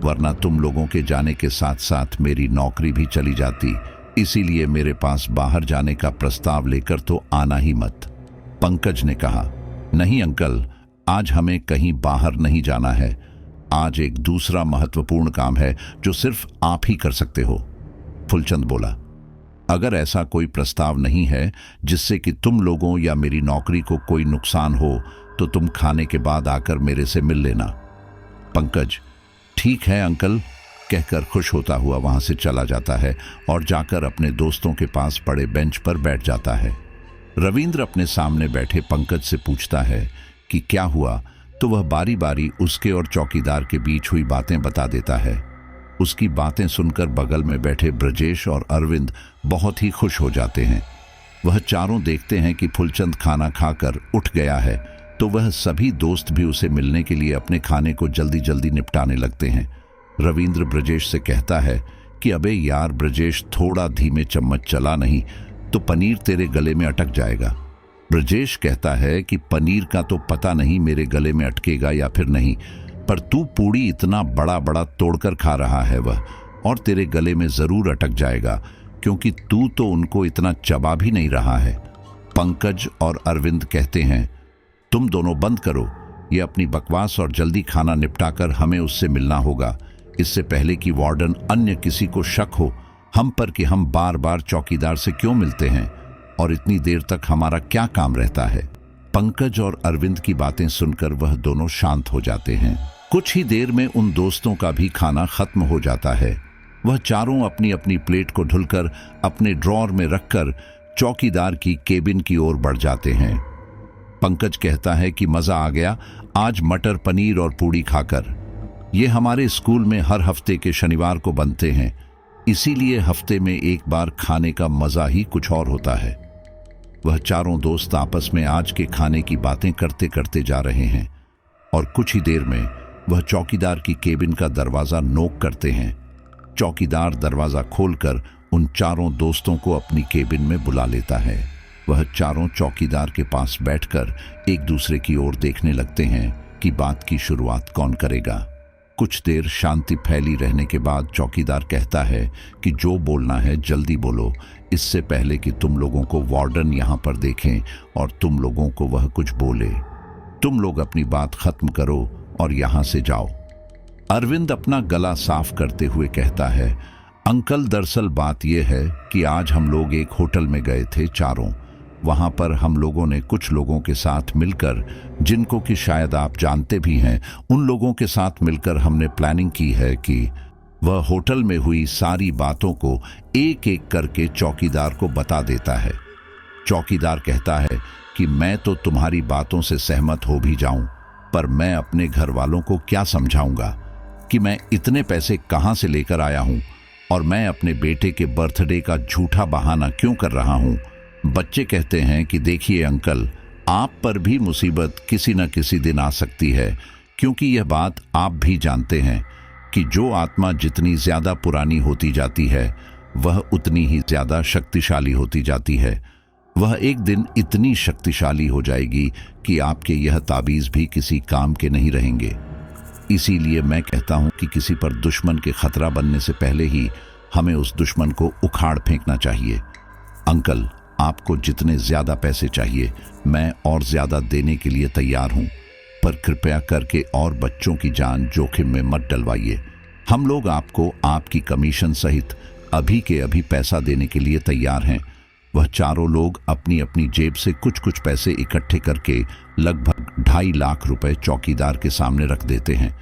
वरना तुम लोगों के जाने के साथ साथ मेरी नौकरी भी चली जाती। इसीलिए मेरे पास बाहर जाने का प्रस्ताव लेकर तो आना ही मत। पंकज ने कहा, नहीं अंकल, आज हमें कहीं बाहर नहीं जाना है। आज एक दूसरा महत्वपूर्ण काम है जो सिर्फ आप ही कर सकते हो। फुलचंद बोला, अगर ऐसा कोई प्रस्ताव नहीं है जिससे कि तुम लोगों या मेरी नौकरी को कोई नुकसान हो तो तुम खाने के बाद आकर मेरे से मिल लेना। पंकज, ठीक है अंकल कहकर खुश होता हुआ वहां से चला जाता है और जाकर अपने दोस्तों के पास पड़े बेंच पर बैठ जाता है। रविंद्र अपने सामने बैठे पंकज से पूछता है कि क्या हुआ, तो वह बारी बारी उसके और चौकीदार के बीच हुई बातें बता देता है। उसकी बातें सुनकर बगल में बैठे ब्रजेश और अरविंद बहुत ही खुश हो जाते हैं। वह चारों देखते हैं कि फुलचंद खाना खाकर उठ गया है, तो वह सभी दोस्त भी उसे मिलने के लिए अपने खाने को जल्दी जल्दी निपटाने लगते हैं। रविंद्र ब्रजेश से कहता है कि अबे यार ब्रजेश, थोड़ा धीमे चम्मच चला नहीं तो पनीर तेरे गले में अटक जाएगा। ब्रजेश कहता है कि पनीर का तो पता नहीं मेरे गले में अटकेगा या फिर नहीं, पर तू पूड़ी इतना बड़ा बड़ा तोड़कर खा रहा है वह, और तेरे गले में जरूर अटक जाएगा, क्योंकि तू तो उनको इतना चबा भी नहीं रहा है। पंकज और अरविंद कहते हैं, तुम दोनों बंद करो ये अपनी बकवास और जल्दी खाना निपटाकर हमें उससे मिलना होगा, इससे पहले कि वार्डन अन्य किसी को शक हो हम पर कि हम बार बार चौकीदार से क्यों मिलते हैं और इतनी देर तक हमारा क्या काम रहता है। पंकज और अरविंद की बातें सुनकर वह दोनों शांत हो जाते हैं। कुछ ही देर में उन दोस्तों का भी खाना खत्म हो जाता है। वह चारों अपनी अपनी प्लेट को ढुलकर अपने ड्रॉर में रखकर चौकीदार की केबिन की ओर बढ़ जाते हैं। पंकज कहता है कि मजा आ गया आज मटर पनीर और पूड़ी खाकर। ये हमारे स्कूल में हर हफ्ते के शनिवार को बनते हैं, इसीलिए हफ्ते में एक बार खाने का मजा ही कुछ और होता है। वह चारों दोस्त आपस में आज के खाने की बातें करते करते जा रहे हैं और कुछ ही देर में वह चौकीदार की केबिन का दरवाजा नोक करते हैं। चौकीदार दरवाजा खोलकर उन चारों दोस्तों को अपनी केबिन में बुला लेता है। वह चारों चौकीदार के पास बैठकर एक दूसरे की ओर देखने लगते हैं कि बात की शुरुआत कौन करेगा। कुछ देर शांति फैली रहने के बाद चौकीदार कहता है कि जो बोलना है जल्दी बोलो, इससे पहले कि तुम लोगों को वार्डन यहाँ पर देखें और तुम लोगों को वह कुछ बोले। तुम लोग अपनी बात खत्म करो और यहाँ से जाओ। अरविंद अपना गला साफ करते हुए कहता है, अंकल दरअसल बात यह है कि आज हम लोग एक होटल में गए थे चारों। वहां पर हम लोगों ने कुछ लोगों के साथ मिलकर, जिनको कि शायद आप जानते भी हैं, उन लोगों के साथ मिलकर हमने प्लानिंग की है कि वह होटल में हुई सारी बातों को एक एक करके चौकीदार को बता देता है। चौकीदार कहता है कि मैं तो तुम्हारी बातों से सहमत हो भी जाऊं, पर मैं अपने घर वालों को क्या समझाऊंगा कि मैं इतने पैसे कहां से लेकर आया हूं और मैं अपने बेटे के बर्थडे का झूठा बहाना क्यों कर रहा हूं। बच्चे कहते हैं कि देखिए अंकल, आप पर भी मुसीबत किसी न किसी दिन आ सकती है, क्योंकि यह बात आप भी जानते हैं कि जो आत्मा जितनी ज्यादा पुरानी होती जाती है वह उतनी ही ज्यादा शक्तिशाली होती जाती है। वह एक दिन इतनी शक्तिशाली हो जाएगी कि आपके यह ताबीज भी किसी काम के नहीं रहेंगे। इसीलिए मैं कहता हूं कि किसी पर दुश्मन के खतरा बनने से पहले ही हमें उस दुश्मन को उखाड़ फेंकना चाहिए। अंकल, आपको जितने ज्यादा पैसे चाहिए मैं और ज्यादा देने के लिए तैयार हूं, पर कृपया करके और बच्चों की जान जोखिम में मत डलवाइए। हम लोग आपको आपकी कमीशन सहित अभी के अभी पैसा देने के लिए तैयार हैं। वह चारों लोग अपनी अपनी जेब से कुछ कुछ पैसे इकट्ठे करके लगभग 2.5 लाख रुपए चौकीदार के सामने रख देते हैं।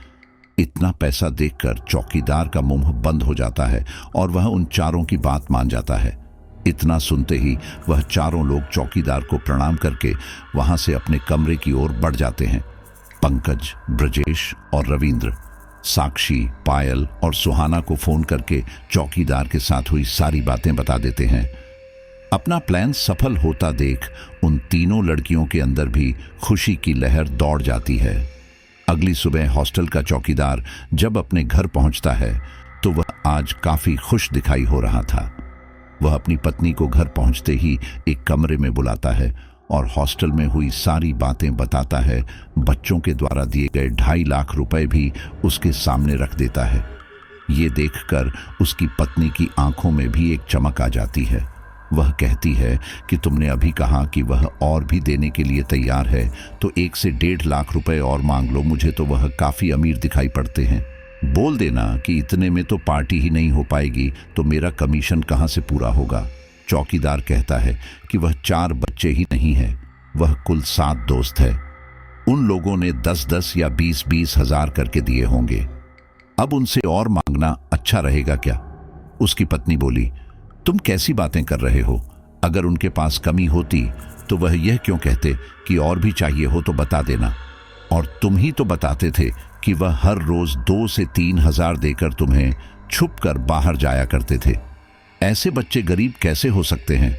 इतना पैसा देखकर चौकीदार का मुंह बंद हो जाता है और वह उन चारों की बात मान जाता है। इतना सुनते ही वह चारों लोग चौकीदार को प्रणाम करके वहां से अपने कमरे की ओर बढ़ जाते हैं। पंकज, ब्रजेश और रविंद्र साक्षी, पायल और सुहाना को फोन करके चौकीदार के साथ हुई सारी बातें बता देते हैं। अपना प्लान सफल होता देख उन तीनों लड़कियों के अंदर भी खुशी की लहर दौड़ जाती है। अगली सुबह हॉस्टल का चौकीदार जब अपने घर पहुंचता है तो वह आज काफी खुश दिखाई हो रहा था। वह अपनी पत्नी को घर पहुंचते ही एक कमरे में बुलाता है और हॉस्टल में हुई सारी बातें बताता है। बच्चों के द्वारा दिए गए 2.5 लाख रुपए भी उसके सामने रख देता है। ये देखकर उसकी पत्नी की आंखों में भी एक चमक आ जाती है। वह कहती है कि तुमने अभी कहा कि वह और भी देने के लिए तैयार है, तो 1 से 1.5 लाख रुपए और मांग लो। मुझे तो वह काफी अमीर दिखाई पड़ते हैं। बोल देना कि इतने में तो पार्टी ही नहीं हो पाएगी, तो मेरा कमीशन कहाँ से पूरा होगा। चौकीदार कहता है कि वह 4 बच्चे ही नहीं है, वह कुल 7 दोस्त है। उन लोगों ने 10-10 या 20-20 हजार करके दिए होंगे। अब उनसे और मांगना अच्छा रहेगा क्या? उसकी पत्नी बोली, तुम कैसी बातें कर रहे हो? अगर उनके पास कमी होती तो वह यह क्यों कहते कि और भी चाहिए हो तो बता देना। और तुम ही तो बताते थे कि वह हर रोज 2 से 3 हजार देकर तुम्हें छुप कर बाहर जाया करते थे। ऐसे बच्चे गरीब कैसे हो सकते हैं?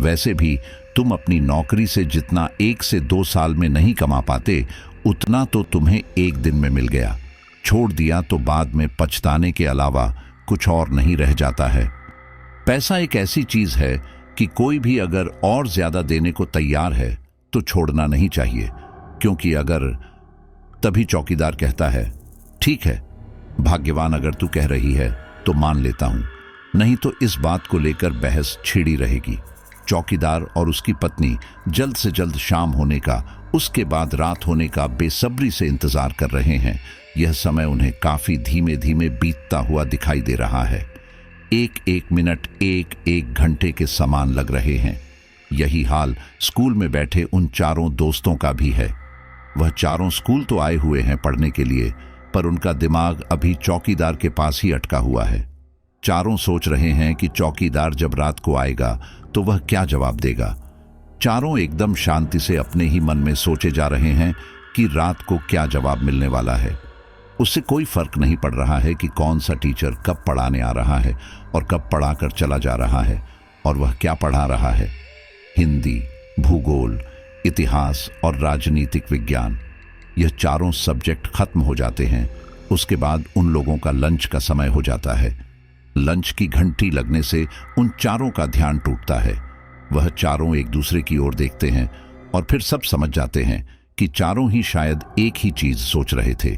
वैसे भी तुम अपनी नौकरी से जितना 1 से 2 साल में नहीं कमा पाते, उतना तो तुम्हें 1 दिन में मिल गया। छोड़ दिया तो बाद में पछताने के अलावा कुछ और नहीं रह जाता है। पैसा एक ऐसी चीज है कि कोई भी अगर और ज्यादा देने को तैयार है तो छोड़ना नहीं चाहिए, क्योंकि अगर तभी चौकीदार कहता है, ठीक है भाग्यवान, अगर तू कह रही है तो मान लेता हूं, नहीं तो इस बात को लेकर बहस छिड़ी रहेगी। चौकीदार और उसकी पत्नी जल्द से जल्द शाम होने का, उसके बाद रात होने का बेसब्री से इंतजार कर रहे हैं। यह समय उन्हें काफी धीमे धीमे बीतता हुआ दिखाई दे रहा है। 1-1 मिनट 1-1 घंटे के समान लग रहे हैं। यही हाल स्कूल में बैठे उन 4 दोस्तों का भी है। वह 4 स्कूल तो आए हुए हैं पढ़ने के लिए, पर उनका दिमाग अभी चौकीदार के पास ही अटका हुआ है। 4 सोच रहे हैं कि चौकीदार जब रात को आएगा तो वह क्या जवाब देगा। 4 एकदम शांति से अपने ही मन में सोचे जा रहे हैं कि रात को क्या जवाब मिलने वाला है। उससे कोई फर्क नहीं पड़ रहा है कि कौन सा टीचर कब पढ़ाने आ रहा है और कब पढ़ाकर चला जा रहा है, और वह क्या पढ़ा रहा है। हिंदी, भूगोल, इतिहास और राजनीतिक विज्ञान, यह 4 सब्जेक्ट खत्म हो जाते हैं। उसके बाद उन लोगों का लंच का समय हो जाता है। लंच की घंटी लगने से उन 4 का ध्यान टूटता है। वह 4 एक दूसरे की ओर देखते हैं और फिर सब समझ जाते हैं कि 4 ही शायद एक ही चीज सोच रहे थे।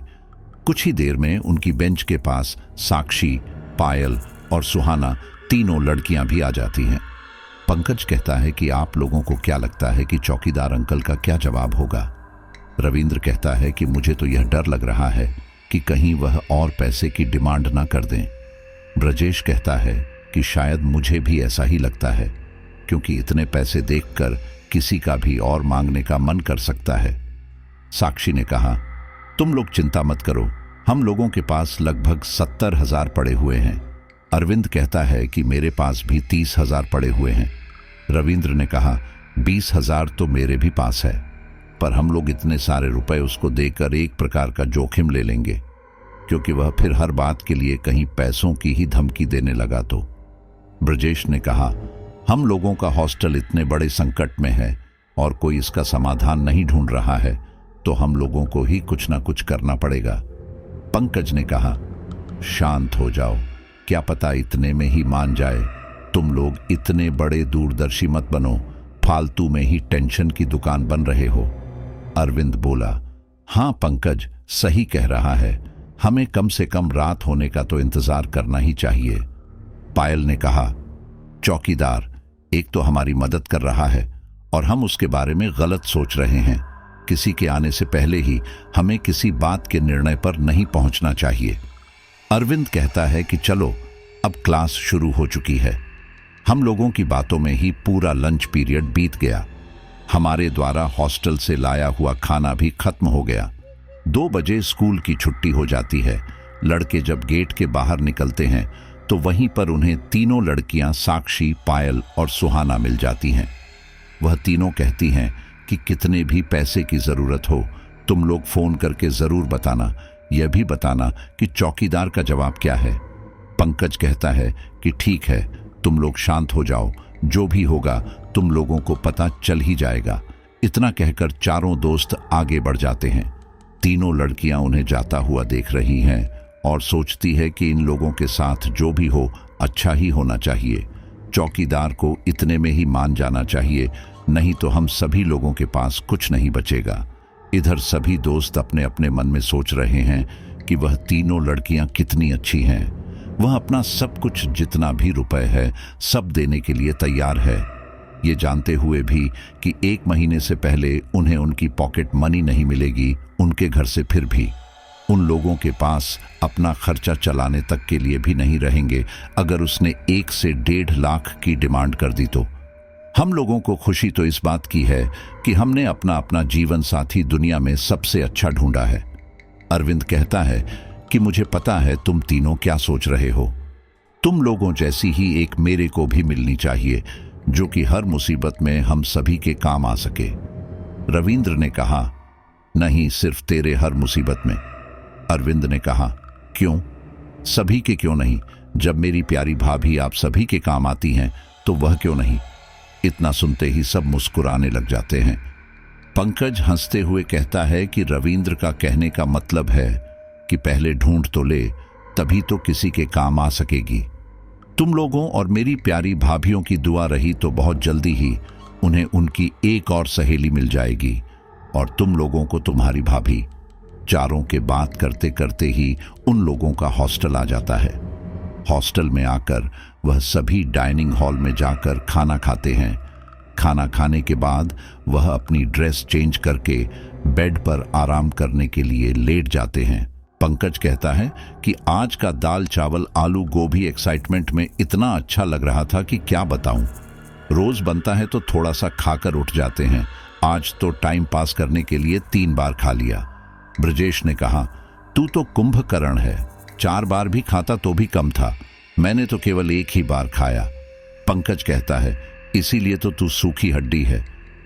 कुछ ही देर में उनकी बेंच के पास साक्षी, पायल और सुहाना, तीनों लड़कियां भी आ जाती हैं। पंकज कहता है कि आप लोगों को क्या लगता है कि चौकीदार अंकल का क्या जवाब होगा? रविंद्र कहता है कि मुझे तो यह डर लग रहा है कि कहीं वह और पैसे की डिमांड ना कर दें। ब्रजेश कहता है कि शायद मुझे भी ऐसा ही लगता है, क्योंकि इतने पैसे देखकर किसी का भी और मांगने का मन कर सकता है। साक्षी ने कहा, तुम लोग चिंता मत करो, हम लोगों के पास लगभग 70 हजार पड़े हुए हैं। अरविंद कहता है कि मेरे पास भी 30 हजार पड़े हुए हैं। रविंद्र ने कहा, 20 हजार तो मेरे भी पास है, पर हम लोग इतने सारे रुपए उसको देकर एक प्रकार का जोखिम ले लेंगे, क्योंकि वह फिर हर बात के लिए कहीं पैसों की ही धमकी देने लगा तो। ब्रजेश ने कहा, हम लोगों का हॉस्टल इतने बड़े संकट में है और कोई इसका समाधान नहीं ढूंढ रहा है, तो हम लोगों को ही कुछ ना कुछ करना पड़ेगा। पंकज ने कहा, शांत हो जाओ, क्या पता इतने में ही मान जाए। तुम लोग इतने बड़े दूरदर्शी मत बनो, फालतू में ही टेंशन की दुकान बन रहे हो। अरविंद बोला, हाँ पंकज सही कह रहा है, हमें कम से कम रात होने का तो इंतजार करना ही चाहिए। पायल ने कहा, चौकीदार एक तो हमारी मदद कर रहा है और हम उसके बारे में गलत सोच रहे हैं। किसी के आने से पहले ही हमें किसी बात के निर्णय पर नहीं पहुंचना चाहिए। अरविंद कहता है कि चलो अब क्लास शुरू हो चुकी है। हम लोगों की बातों में ही पूरा लंच पीरियड बीत गया। हमारे द्वारा हॉस्टल से लाया हुआ खाना भी खत्म हो गया। 2 बजे स्कूल की छुट्टी हो जाती है। लड़के जब गेट के बाहर निकलते हैं तो वहीं पर उन्हें तीनों लड़कियां साक्षी, पायल और सुहाना मिल जाती हैं। वह तीनों कहती हैं कि कितने भी पैसे की जरूरत हो तुम लोग फोन करके जरूर बताना, यह भी बताना कि चौकीदार का जवाब क्या है। पंकज कहता है कि ठीक है, तुम लोग शांत हो जाओ, जो भी होगा तुम लोगों को पता चल ही जाएगा। इतना कहकर 4 दोस्त आगे बढ़ जाते हैं। तीनों लड़कियां उन्हें जाता हुआ देख रही हैं और सोचती है कि इन लोगों के साथ जो भी हो अच्छा ही होना चाहिए। चौकीदार को इतने में ही मान जाना चाहिए, नहीं तो हम सभी लोगों के पास कुछ नहीं बचेगा। इधर सभी दोस्त अपने अपने मन में सोच रहे हैं कि वह तीनों लड़कियां कितनी अच्छी हैं। वह अपना सब कुछ, जितना भी रुपए है, सब देने के लिए तैयार है, ये जानते हुए भी कि 1 महीने से पहले उन्हें उनकी पॉकेट मनी नहीं मिलेगी उनके घर से। फिर भी उन लोगों के पास अपना खर्चा चलाने तक के लिए भी नहीं रहेंगे अगर उसने 1 से 1.5 लाख की डिमांड कर दी तो। हम लोगों को खुशी तो इस बात की है कि हमने अपना अपना जीवन साथी दुनिया में सबसे अच्छा ढूंढा है। अरविंद कहता है कि मुझे पता है तुम तीनों क्या सोच रहे हो। तुम लोगों जैसी ही एक मेरे को भी मिलनी चाहिए, जो कि हर मुसीबत में हम सभी के काम आ सके। रविंद्र ने कहा, नहीं, सिर्फ तेरे हर मुसीबत में। अरविंद ने कहा, क्यों? सभी के क्यों नहीं? जब मेरी प्यारी भाभी आप सभी के काम आती हैं तो वह क्यों नहीं? इतना सुनते ही सब मुस्कुराने लग जाते हैं। पंकज हंसते हुए कहता है कि रविंद्र का कहने का मतलब है कि पहले ढूंढ तो ले, तभी तो किसी के काम आ सकेगी। तुम लोगों और मेरी प्यारी भाभियों की दुआ रही तो बहुत जल्दी ही उन्हें उनकी एक और सहेली मिल जाएगी और तुम लोगों को तुम्हारी भाभी। चारों के बात करते करते ही उन लोगों का हॉस्टल आ जाता है। हॉस्टल में आकर वह सभी डाइनिंग हॉल में जाकर खाना खाते हैं। खाना खाने के बाद वह अपनी ड्रेस चेंज करके बेड पर आराम करने के लिए लेट जाते हैं। पंकज कहता है कि आज का दाल चावल आलू गोभी एक्साइटमेंट में इतना अच्छा लग रहा था कि क्या बताऊं। रोज बनता है तो थोड़ा सा खाकर उठ जाते हैं, आज तो टाइम पास करने के लिए 3 बार खा लिया। ब्रजेश ने कहा, तू तो कुंभकर्ण है, 4 बार भी खाता तो भी कम था, मैंने तो केवल 1 ही बार खाया। पंकज कहता है, इसीलिए तो तू सूखी हड्डी है।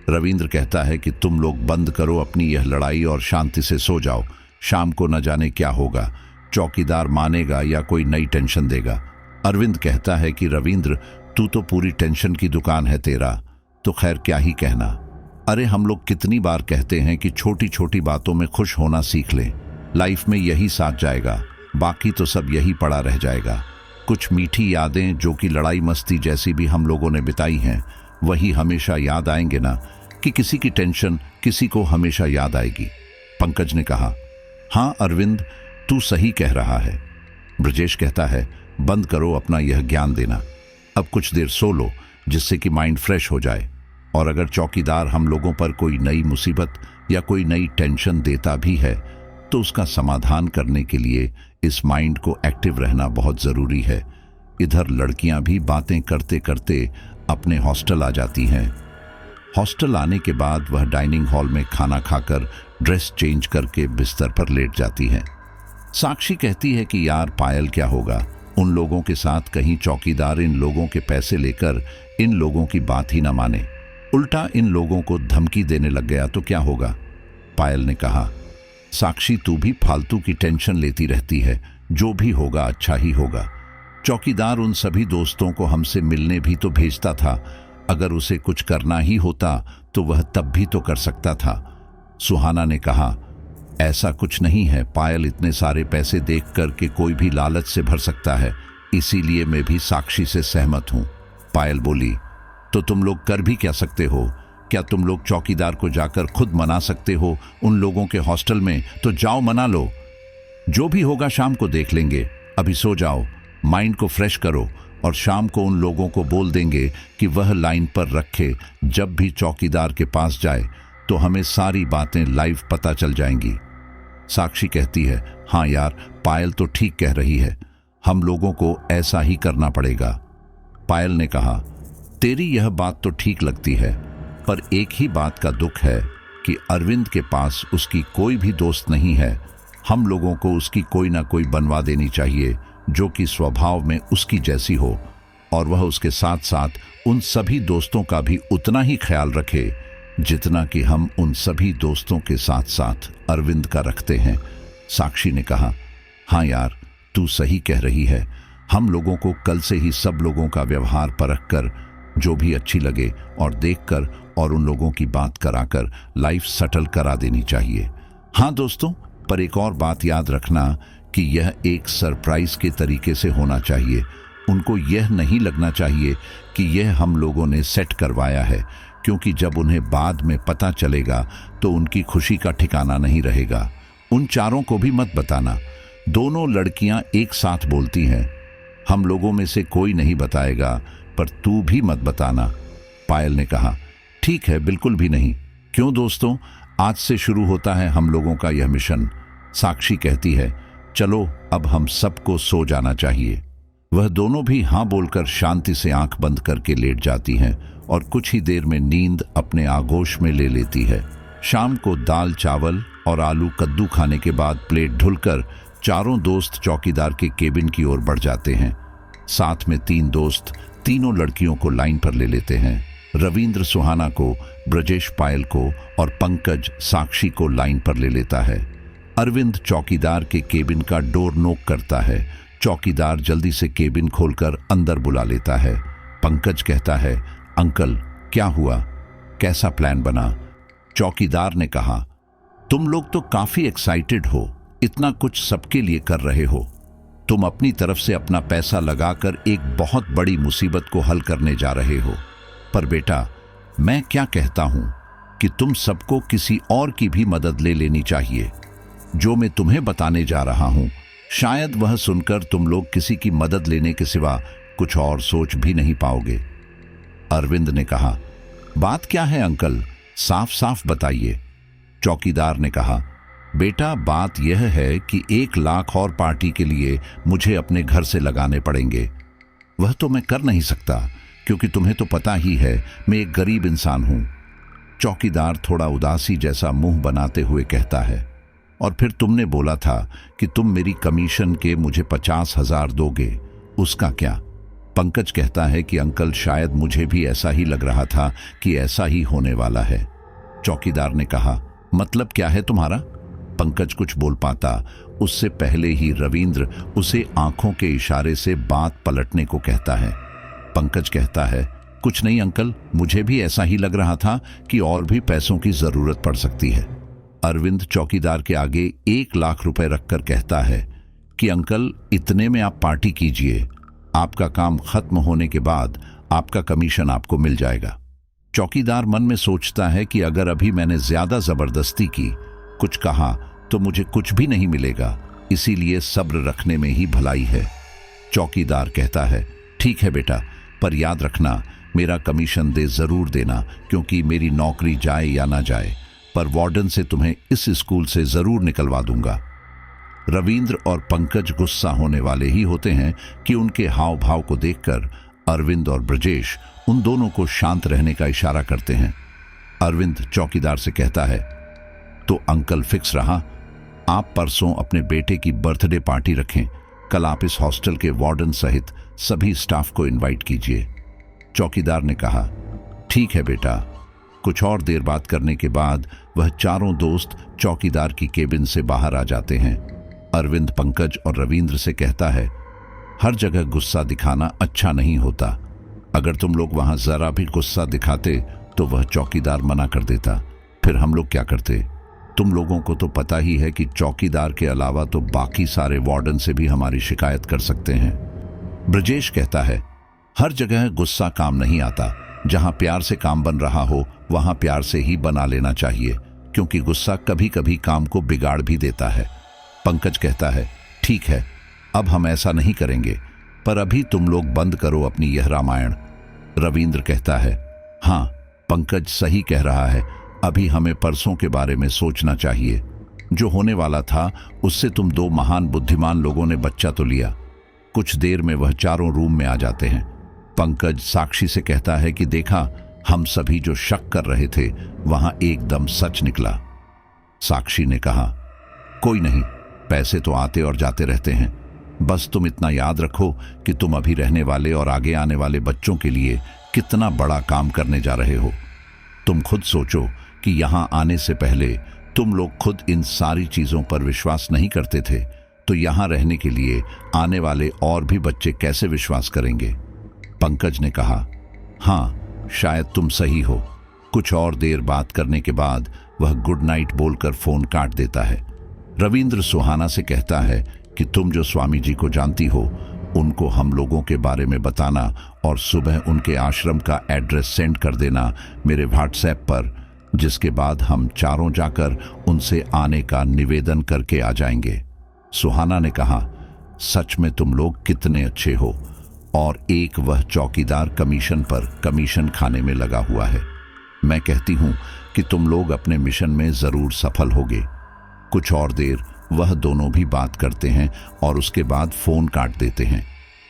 रविंद्र कहता है कि तुम लोग बंद करो अपनी यह लड़ाई और शांति से सो जाओ, शाम को न जाने क्या होगा, चौकीदार मानेगा या कोई नई टेंशन देगा। अरविंद कहता है कि रविंद्र, तू तो पूरी टेंशन की दुकान है तेरा, तो खैर क्या ही कहना। अरे हम लोग कितनी बार कहते हैं कि छोटी छोटी बातों में खुश होना सीख ले, लाइफ में यही साथ जाएगा, बाकी तो सब यही पड़ा रह जाएगा। कुछ मीठी यादें जो कि लड़ाई मस्ती जैसी भी हम लोगों ने बिताई हैं, वही हमेशा याद आएंगे ना, कि किसी की टेंशन किसी को हमेशा याद आएगी। पंकज ने कहा, हाँ अरविंद, तू सही कह रहा है। ब्रजेश कहता है, बंद करो अपना यह ज्ञान देना, अब कुछ देर सो लो जिससे कि माइंड फ्रेश हो जाए, और अगर चौकीदार हम लोगों पर कोई नई मुसीबत या कोई नई टेंशन देता भी है तो उसका समाधान करने के लिए इस माइंड को एक्टिव रहना बहुत ज़रूरी है। इधर लड़कियां भी बातें करते करते अपने हॉस्टल आ जाती हैं। हॉस्टल आने के बाद वह डाइनिंग हॉल में खाना खाकर ड्रेस चेंज करके बिस्तर पर लेट जाती है। साक्षी कहती है कि यार पायल, क्या होगा उन लोगों के साथ, कहीं चौकीदार इन लोगों के पैसे लेकर इन लोगों की बात ही ना माने, उल्टा इन लोगों को धमकी देने लग गया तो क्या होगा। पायल ने कहा, साक्षी तू भी फालतू की टेंशन लेती रहती है, जो भी होगा अच्छा ही होगा। चौकीदार उन सभी दोस्तों को हमसे मिलने भी तो भेजता था, अगर उसे कुछ करना ही होता तो वह तब भी तो कर सकता था। सुहाना ने कहा, ऐसा कुछ नहीं है पायल, इतने सारे पैसे देख कर के कोई भी लालच से भर सकता है, इसीलिए मैं भी साक्षी से सहमत हूं। पायल बोली, तो तुम लोग कर भी क्या सकते हो? क्या तुम लोग चौकीदार को जाकर खुद मना सकते हो उन लोगों के हॉस्टल में? तो जाओ मना लो, जो भी होगा शाम को देख लेंगे, अभी सो जाओ, माइंड को फ्रेश करो, और शाम को उन लोगों को बोल देंगे कि वह लाइन पर रखे, जब भी चौकीदार के पास जाए तो हमें सारी बातें लाइव पता चल जाएंगी। साक्षी कहती है, हाँ यार पायल तो ठीक कह रही है, हम लोगों को ऐसा ही करना पड़ेगा। पायल ने कहा, तेरी यह बात तो ठीक लगती है, पर एक ही बात का दुख है कि अरविंद के पास उसकी कोई भी दोस्त नहीं है। हम लोगों को उसकी कोई ना कोई बनवा देनी चाहिए जो कि स्वभाव में उसकी जैसी हो, और वह उसके साथ साथ उन सभी दोस्तों का भी उतना ही ख्याल रखे जितना कि हम उन सभी दोस्तों के साथ साथ अरविंद का रखते हैं। साक्षी ने कहा, हाँ यार तू सही कह रही है, हम लोगों को कल से ही सब लोगों का व्यवहार परख कर, जो भी अच्छी लगे और देखकर, और उन लोगों की बात कराकर लाइफ सेटल करा देनी चाहिए। हाँ दोस्तों, पर एक और बात याद रखना कि यह एक सरप्राइज के तरीके से होना चाहिए। उनको यह नहीं लगना चाहिए कि यह हम लोगों ने सेट करवाया है, क्योंकि जब उन्हें बाद में पता चलेगा तो उनकी खुशी का ठिकाना नहीं रहेगा। उन चारों को भी मत बताना। दोनों लड़कियां एक साथ बोलती हैं, हम लोगों में से कोई नहीं बताएगा, पर तू भी मत बताना। पायल ने कहा, ठीक है, बिल्कुल भी नहीं। क्यों दोस्तों, आज से शुरू होता है हम लोगों का यह मिशन। साक्षी कहती है, चलो अब हम सबको सो जाना चाहिए। वह दोनों भी हाँ बोलकर शांति से आंख बंद करके लेट जाती हैं और कुछ ही देर में नींद अपने आगोश में ले लेती है। शाम को दाल चावल और आलू कद्दू खाने के बाद प्लेट धुलकर चारों दोस्त चौकीदार के केबिन की ओर बढ़ जाते हैं। साथ में 3 दोस्त तीनों लड़कियों को लाइन पर ले लेते हैं। रविंद्र सुहाना को, ब्रजेश पायल को और पंकज साक्षी को लाइन पर ले लेता है। अरविंद चौकीदार के केबिन का डोर नॉक करता है। चौकीदार जल्दी से केबिन खोलकर अंदर बुला लेता है। पंकज कहता है, अंकल क्या हुआ, कैसा प्लान बना? चौकीदार ने कहा, तुम लोग तो काफी एक्साइटेड हो, इतना कुछ सबके लिए कर रहे हो। तुम अपनी तरफ से अपना पैसा लगाकर एक बहुत बड़ी मुसीबत को हल करने जा रहे हो। पर बेटा, मैं क्या कहता हूं कि तुम सबको किसी और की भी मदद ले लेनी चाहिए। जो मैं तुम्हें बताने जा रहा हूं, शायद वह सुनकर तुम लोग किसी की मदद लेने के सिवा कुछ और सोच भी नहीं पाओगे। अरविंद ने कहा, बात क्या है अंकल, साफ साफ बताइए। चौकीदार ने कहा, बेटा बात यह है कि 1 लाख और पार्टी के लिए मुझे अपने घर से लगाने पड़ेंगे। वह तो मैं कर नहीं सकता, क्योंकि तुम्हें तो पता ही है मैं एक गरीब इंसान हूं। चौकीदार थोड़ा उदासी जैसा मुंह बनाते हुए कहता है, और फिर तुमने बोला था कि तुम मेरी कमीशन के मुझे 50,000 दोगे, उसका क्या? पंकज कहता है कि अंकल शायद मुझे भी ऐसा ही लग रहा था कि ऐसा ही होने वाला है। चौकीदार ने कहा, मतलब क्या है तुम्हारा? पंकज कुछ बोल पाता उससे पहले ही रविंद्र उसे आंखों के इशारे से बात पलटने को कहता है। पंकज कहता है, कुछ नहीं अंकल, मुझे भी ऐसा ही लग रहा था कि और भी पैसों की जरूरत पड़ सकती है। अरविंद चौकीदार के आगे 1 लाख रुपए रखकर कहता है कि अंकल इतने में आप पार्टी कीजिए, आपका काम खत्म होने के बाद आपका कमीशन आपको मिल जाएगा। चौकीदार मन में सोचता है कि अगर अभी मैंने ज्यादा जबरदस्ती की, कुछ कहा, तो मुझे कुछ भी नहीं मिलेगा, इसीलिए सब्र रखने में ही भलाई है। चौकीदार कहता है, ठीक है बेटा, पर याद रखना मेरा कमीशन दे जरूर देना, क्योंकि मेरी नौकरी जाए या ना जाए, पर वार्डन से तुम्हें इस स्कूल से जरूर निकलवा दूंगा। रविंद्र और पंकज गुस्सा होने वाले ही होते हैं कि उनके हाव भाव को देखकर अरविंद और ब्रजेश उन दोनों को शांत रहने का इशारा करते हैं। अरविंद चौकीदार से कहता है, तो अंकल फिक्स रहा, आप परसों अपने बेटे की बर्थडे पार्टी रखें। कल आप इस हॉस्टल के वार्डन सहित सभी स्टाफ को इनवाइट कीजिए। चौकीदार ने कहा, ठीक है बेटा। कुछ और देर बात करने के बाद वह चारों दोस्त चौकीदार की केबिन से बाहर आ जाते हैं। अरविंद पंकज और रविंद्र से कहता है, हर जगह गुस्सा दिखाना अच्छा नहीं होता। अगर तुम लोग वहां जरा भी गुस्सा दिखाते तो वह चौकीदार मना कर देता, फिर हम लोग क्या करते? तुम लोगों को तो पता ही है कि चौकीदार के अलावा तो बाकी सारे वार्डन से भी हमारी शिकायत कर सकते हैं। ब्रजेश कहता है, हर जगह गुस्सा काम नहीं आता। जहां प्यार से काम बन रहा हो वहां प्यार से ही बना लेना चाहिए, क्योंकि गुस्सा कभी कभी काम को बिगाड़ भी देता है। पंकज कहता है, ठीक है, अब हम ऐसा नहीं करेंगे, पर अभी तुम लोग बंद करो अपनी यह रामायण। रविंद्र कहता है, हाँ पंकज सही कह रहा है, अभी हमें परसों के बारे में सोचना चाहिए। जो होने वाला था उससे तुम 2 महान बुद्धिमान लोगों ने बच्चा तो लिया। कुछ देर में वह चारों रूम में आ जाते हैं। पंकज साक्षी से कहता है कि देखा, हम सभी जो शक कर रहे थे वहां एकदम सच निकला। साक्षी ने कहा, कोई नहीं, पैसे तो आते और जाते रहते हैं, बस तुम इतना याद रखो कि तुम अभी रहने वाले और आगे आने वाले बच्चों के लिए कितना बड़ा काम करने जा रहे हो। तुम खुद सोचो कि यहां आने से पहले तुम लोग खुद इन सारी चीजों पर विश्वास नहीं करते थे, तो यहां रहने के लिए आने वाले और भी बच्चे कैसे विश्वास करेंगे? पंकज ने कहा, हाँ शायद तुम सही हो। कुछ और देर बात करने के बाद वह गुड नाइट बोलकर फोन काट देता है। रविंद्र सुहाना से कहता है कि तुम जो स्वामी जी को जानती हो उनको हम लोगों के बारे में बताना और सुबह उनके आश्रम का एड्रेस सेंड कर देना मेरे व्हाट्सएप पर, जिसके बाद हम चारों जाकर उनसे आने का निवेदन करके आ जाएंगे। सुहाना ने कहा, सच में तुम लोग कितने अच्छे हो। और एक वह चौकीदार कमीशन पर कमीशन खाने में लगा हुआ है। मैं कहती हूं कि तुम लोग अपने मिशन में जरूर सफल होगे। कुछ और देर वह दोनों भी बात करते हैं और उसके बाद फोन काट देते हैं।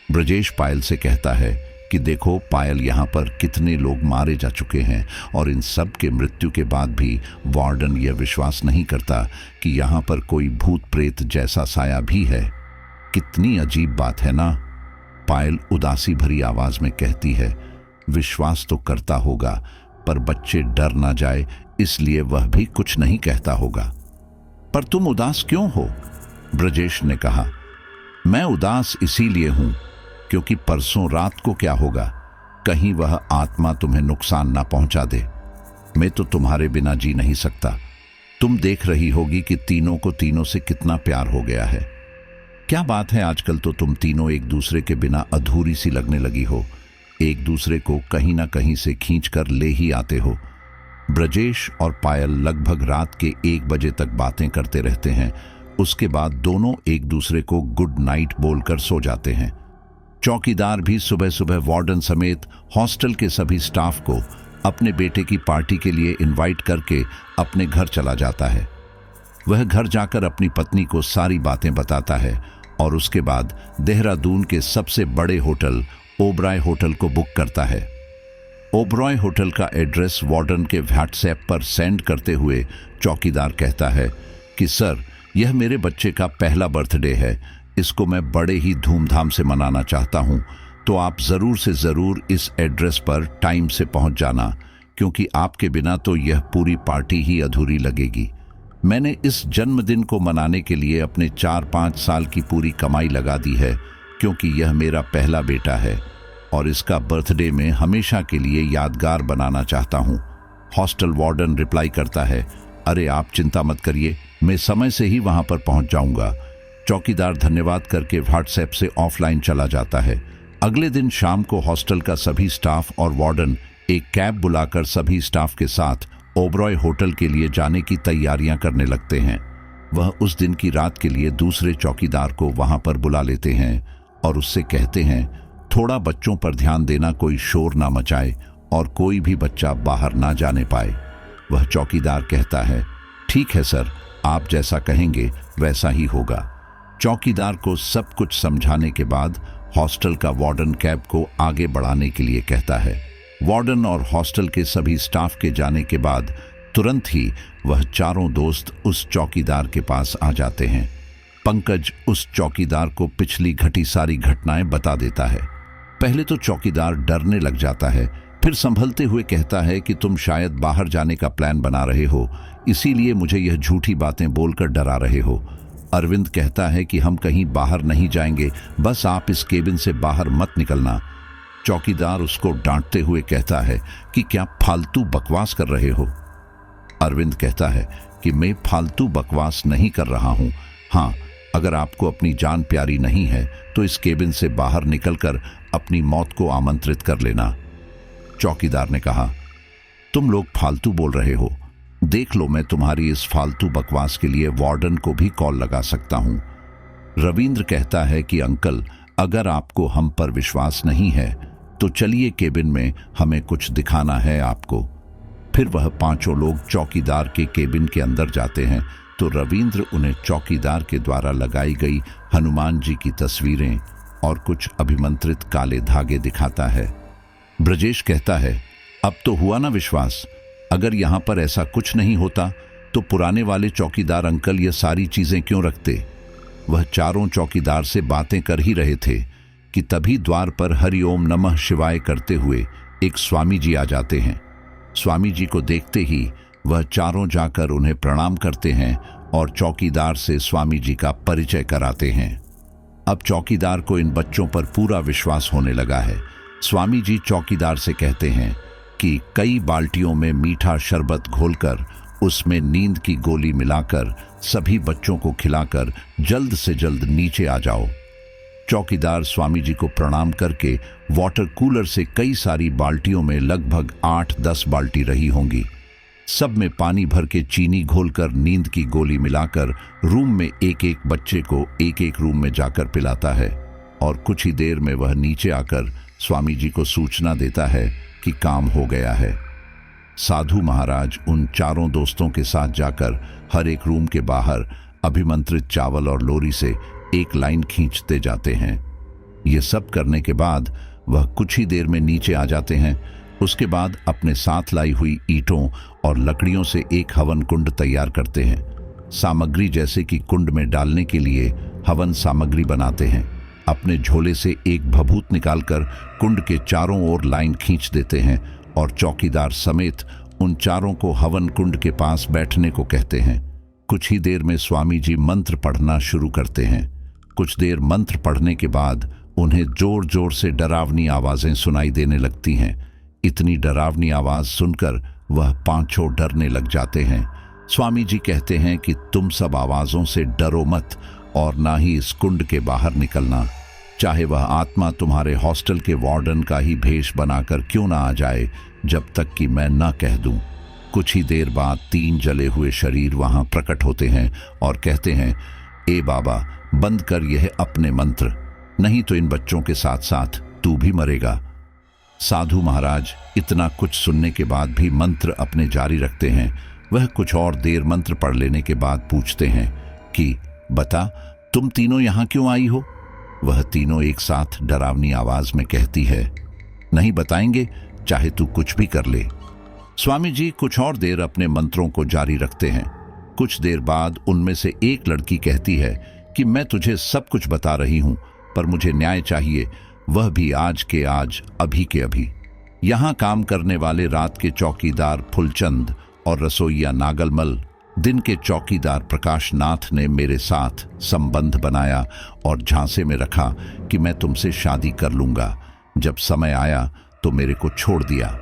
ब्रजेश पायल से कहता है कि देखो पायल, यहाँ पर कितने लोग मारे जा चुके हैं और इन सब के मृत्यु के बाद भी वार्डन यह विश्वास नहीं करता कि यहाँ पर कोई भूत प्रेत जैसा साया भी है। कितनी अजीब बात है ना। पायल उदासी भरी आवाज में कहती है, विश्वास तो करता होगा पर बच्चे डर ना जाए इसलिए वह भी कुछ नहीं कहता होगा। पर तुम उदास क्यों हो? ब्रजेश ने कहा, मैं उदास इसीलिए हूं क्योंकि परसों रात को क्या होगा, कहीं वह आत्मा तुम्हें नुकसान ना पहुंचा दे। मैं तो तुम्हारे बिना जी नहीं सकता। तुम देख रही होगी कि तीनों को तीनों से कितना प्यार हो गया है। क्या बात है, आजकल तो तुम तीनों एक दूसरे के बिना अधूरी सी लगने लगी हो। एक दूसरे को कहीं ना कहीं से खींच कर ले ही आते हो। ब्रजेश और पायल लगभग रात के 1 बजे तक बातें करते रहते हैं। उसके बाद दोनों एक दूसरे को गुड नाइट बोलकर सो जाते हैं। चौकीदार भी सुबह सुबह वार्डन समेत हॉस्टल के सभी स्टाफ को अपने बेटे की पार्टी के लिए इनवाइट करके अपने घर चला जाता है। वह घर जाकर अपनी पत्नी को सारी बातें बताता है और उसके बाद देहरादून के सबसे बड़े होटल ओबरॉय होटल को बुक करता है। ओबरॉय होटल का एड्रेस वार्डन के व्हाट्सएप पर सेंड करते हुए चौकीदार कहता है कि सर, यह मेरे बच्चे का पहला बर्थडे है। इसको मैं बड़े ही धूमधाम से मनाना चाहता हूं, तो आप जरूर से जरूर इस एड्रेस पर टाइम से पहुंच जाना, क्योंकि आपके बिना तो यह पूरी पार्टी ही अधूरी लगेगी। मैंने इस जन्मदिन को मनाने के लिए अपने 4-5 साल की पूरी कमाई लगा दी है, क्योंकि यह मेरा पहला बेटा है और इसका बर्थडे में हमेशा के लिए यादगार बनाना चाहता हूं। हॉस्टल वार्डन रिप्लाई करता है, अरे आप चिंता मत करिए, मैं समय से ही वहां पर पहुंच जाऊंगा। चौकीदार धन्यवाद करके व्हाट्सएप से ऑफलाइन चला जाता है। अगले दिन शाम को हॉस्टल का सभी स्टाफ और वार्डन एक कैब बुलाकर सभी स्टाफ के साथ ओबरॉय होटल के लिए जाने की तैयारियां करने लगते हैं। वह उस दिन की रात के लिए दूसरे चौकीदार को वहां पर बुला लेते हैं और उससे कहते हैं, थोड़ा बच्चों पर ध्यान देना, कोई शोर ना मचाए और कोई भी बच्चा बाहर ना जाने पाए। वह चौकीदार कहता है, ठीक है सर, आप जैसा कहेंगे वैसा ही होगा। चौकीदार को सब कुछ समझाने के बाद हॉस्टल का वार्डन कैब को आगे बढ़ाने के लिए कहता है। वार्डन और हॉस्टल के सभी स्टाफ के जाने के बाद तुरंत ही वह चारों दोस्त उस चौकीदार के पास आ जाते हैं। पंकज उस चौकीदार को पिछली घटी सारी घटनाएं बता देता है। पहले तो चौकीदार डरने लग जाता है, फिर संभलते हुए कहता है कि तुम शायद बाहर जाने का प्लान बना रहे हो, इसीलिए मुझे यह झूठी बातें बोलकर डरा रहे हो। अरविंद कहता है कि हम कहीं बाहर नहीं जाएंगे, बस आप इस केबिन से बाहर मत निकलना। चौकीदार उसको डांटते हुए कहता है कि क्या फालतू बकवास कर रहे हो। अरविंद कहता है कि मैं फालतू बकवास नहीं कर रहा हूं। हाँ, अगर आपको अपनी जान प्यारी नहीं है तो इस केबिन से बाहर निकलकर अपनी मौत को आमंत्रित कर लेना। चौकीदार ने कहा, तुम लोग फालतू बोल रहे हो, देख लो मैं तुम्हारी इस फालतू बकवास के लिए वार्डन को भी कॉल लगा सकता हूं। रविंद्र कहता है कि अंकल, अगर आपको हम पर विश्वास नहीं है तो चलिए केबिन में, हमें कुछ दिखाना है आपको। फिर वह पांचों लोग चौकीदार के केबिन के अंदर जाते हैं तो रविंद्र उन्हें चौकीदार के द्वारा लगाई गई हनुमान जी की तस्वीरें और कुछ अभिमंत्रित काले धागे दिखाता है। ब्रजेश कहता है, अब तो हुआ ना विश्वास, अगर यहां पर ऐसा कुछ नहीं होता तो पुराने वाले चौकीदार अंकल ये सारी चीजें क्यों रखते। वह चारों चौकीदार से बातें कर ही रहे थे कि तभी द्वार पर हरिओम नमः शिवाय करते हुए एक स्वामी जी आ जाते हैं। स्वामी जी को देखते ही वह चारों जाकर उन्हें प्रणाम करते हैं और चौकीदार से स्वामी जी का परिचय कराते हैं। अब चौकीदार को इन बच्चों पर पूरा विश्वास होने लगा है। स्वामी जी चौकीदार से कहते हैं कि कई बाल्टियों में मीठा शरबत घोलकर उसमें नींद की गोली मिलाकर सभी बच्चों को खिलाकर जल्द से जल्द नीचे आ जाओ। चौकीदार स्वामी जी को प्रणाम करके वाटर कूलर से कई सारी बाल्टियों में लगभग 8-10 बाल्टी रही होंगी, सब में पानी भर के चीनी घोलकर नींद की गोली मिलाकर रूम में एक एक बच्चे को एक एक रूम में जाकर पिलाता है और कुछ ही देर में वह नीचे आकर स्वामी जी को सूचना देता है कि काम हो गया है। साधु महाराज उन चारों दोस्तों के साथ जाकर हर एक रूम के बाहर अभिमंत्रित चावल और लोरी से एक लाइन खींचते जाते हैं। ये सब करने के बाद वह कुछ ही देर में नीचे आ जाते हैं। उसके बाद अपने साथ लाई हुई ईंटों और लकड़ियों से एक हवन कुंड तैयार करते हैं। सामग्री जैसे कि कुंड में डालने के लिए हवन सामग्री बनाते हैं। अपने झोले से एक भभूत निकालकर कुंड के चारों ओर लाइन खींच देते हैं और चौकीदार समेत उन चारों को हवन कुंड के पास बैठने को कहते हैं। कुछ ही देर में स्वामी जी मंत्र पढ़ना शुरू करते हैं। कुछ देर मंत्र पढ़ने के बाद उन्हें जोर जोर से डरावनी आवाजें सुनाई देने लगती हैं। इतनी डरावनी आवाज सुनकर वह पांचों डरने लग जाते हैं। स्वामी जी कहते हैं कि तुम सब आवाजों से डरो मत और ना ही इस कुंड के बाहर निकलना, चाहे वह आत्मा तुम्हारे हॉस्टल के वार्डन का ही भेष बनाकर क्यों ना आ जाए, जब तक कि मैं ना कह दूं। कुछ ही देर बाद 3 जले हुए शरीर वहां प्रकट होते हैं और कहते हैं, ए बाबा, बंद कर यह अपने मंत्र, नहीं तो इन बच्चों के साथ साथ तू भी मरेगा। साधु महाराज इतना कुछ सुनने के बाद भी मंत्र अपने जारी रखते हैं। वह कुछ और देर मंत्र पढ़ लेने के बाद पूछते हैं कि बता, तुम तीनों यहां क्यों आई हो? वह तीनों एक साथ डरावनी आवाज में कहती है, नहीं बताएंगे, चाहे तू कुछ भी कर ले। स्वामी जी कुछ और देर अपने मंत्रों को जारी रखते हैं। कुछ देर बाद उनमें से एक लड़की कहती है कि मैं तुझे सब कुछ बता रही हूं, पर मुझे न्याय चाहिए, वह भी आज के आज, अभी के अभी। यहां काम करने वाले रात के चौकीदार फुलचंद और रसोइया नागलमल, दिन के चौकीदार प्रकाश नाथ ने मेरे साथ संबंध बनाया और झांसे में रखा कि मैं तुमसे शादी कर लूंगा। जब समय आया तो मेरे को छोड़ दिया।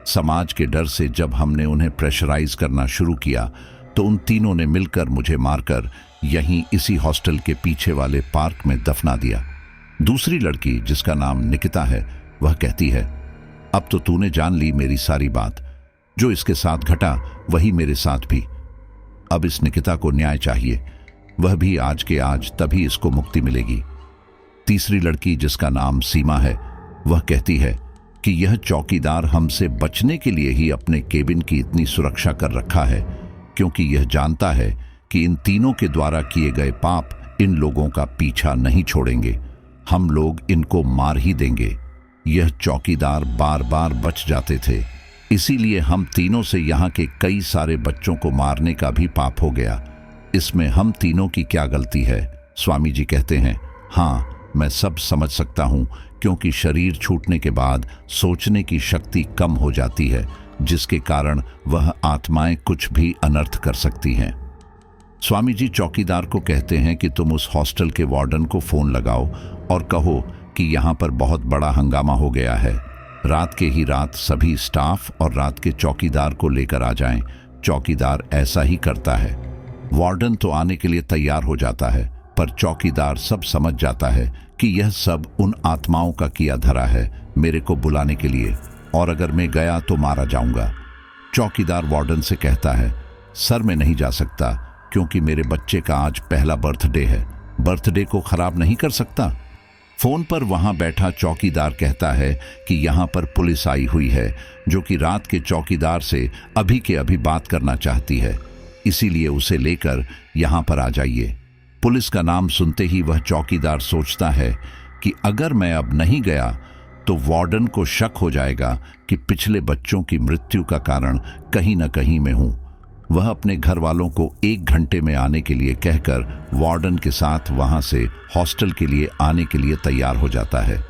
समाज के डर से जब हमने उन्हें प्रेशराइज करना शुरू किया तो उन तीनों ने मिलकर मुझे मारकर यहीं इसी हॉस्टल के पीछे वाले पार्क में दफना दिया। दूसरी लड़की, जिसका नाम निकिता है, वह कहती है, अब तो तूने जान ली मेरी सारी बात, जो इसके साथ घटा वही मेरे साथ भी। अब इस निकिता को न्याय चाहिए, वह भी आज के आज, तभी इसको मुक्ति मिलेगी। तीसरी लड़की, जिसका नाम सीमा है, वह कहती है कि यह चौकीदार हमसे बचने के लिए ही अपने केबिन की इतनी सुरक्षा कर रखा है, क्योंकि यह जानता है कि इन तीनों के द्वारा किए गए पाप इन लोगों का पीछा नहीं छोड़ेंगे। हम लोग इनको मार ही देंगे। यह चौकीदार बार बार बच जाते थे, इसीलिए हम तीनों से यहाँ के कई सारे बच्चों को मारने का भी पाप हो गया। इसमें हम तीनों की क्या गलती है? स्वामी जी कहते हैं, हाँ, मैं सब समझ सकता हूँ, क्योंकि शरीर छूटने के बाद सोचने की शक्ति कम हो जाती है, जिसके कारण वह आत्माएं कुछ भी अनर्थ कर सकती हैं। स्वामी जी चौकीदार को कहते हैं कि तुम उस हॉस्टल के वार्डन को फोन लगाओ और कहो कि यहाँ पर बहुत बड़ा हंगामा हो गया है। रात के ही रात सभी स्टाफ और रात के चौकीदार को लेकर आ जाएं। चौकीदार ऐसा ही करता है। वार्डन तो आने के लिए तैयार हो जाता है, पर चौकीदार सब समझ जाता है कि यह सब उन आत्माओं का किया धरा है मेरे को बुलाने के लिए, और अगर मैं गया तो मारा जाऊंगा। चौकीदार वार्डन से कहता है, सर मैं नहीं जा सकता, क्योंकि मेरे बच्चे का आज पहला बर्थडे है, बर्थडे को खराब नहीं कर सकता। फोन पर वहां बैठा चौकीदार कहता है कि यहां पर पुलिस आई हुई है, जो कि रात के चौकीदार से अभी के अभी बात करना चाहती है, इसीलिए उसे लेकर यहां पर आ जाइए। पुलिस का नाम सुनते ही वह चौकीदार सोचता है कि अगर मैं अब नहीं गया तो वार्डन को शक हो जाएगा कि पिछले बच्चों की मृत्यु का कारण कहीं न कहीं मैं हूं। वह अपने घर वालों को 1 घंटे में आने के लिए कहकर वार्डन के साथ वहां से हॉस्टल के लिए आने के लिए तैयार हो जाता है।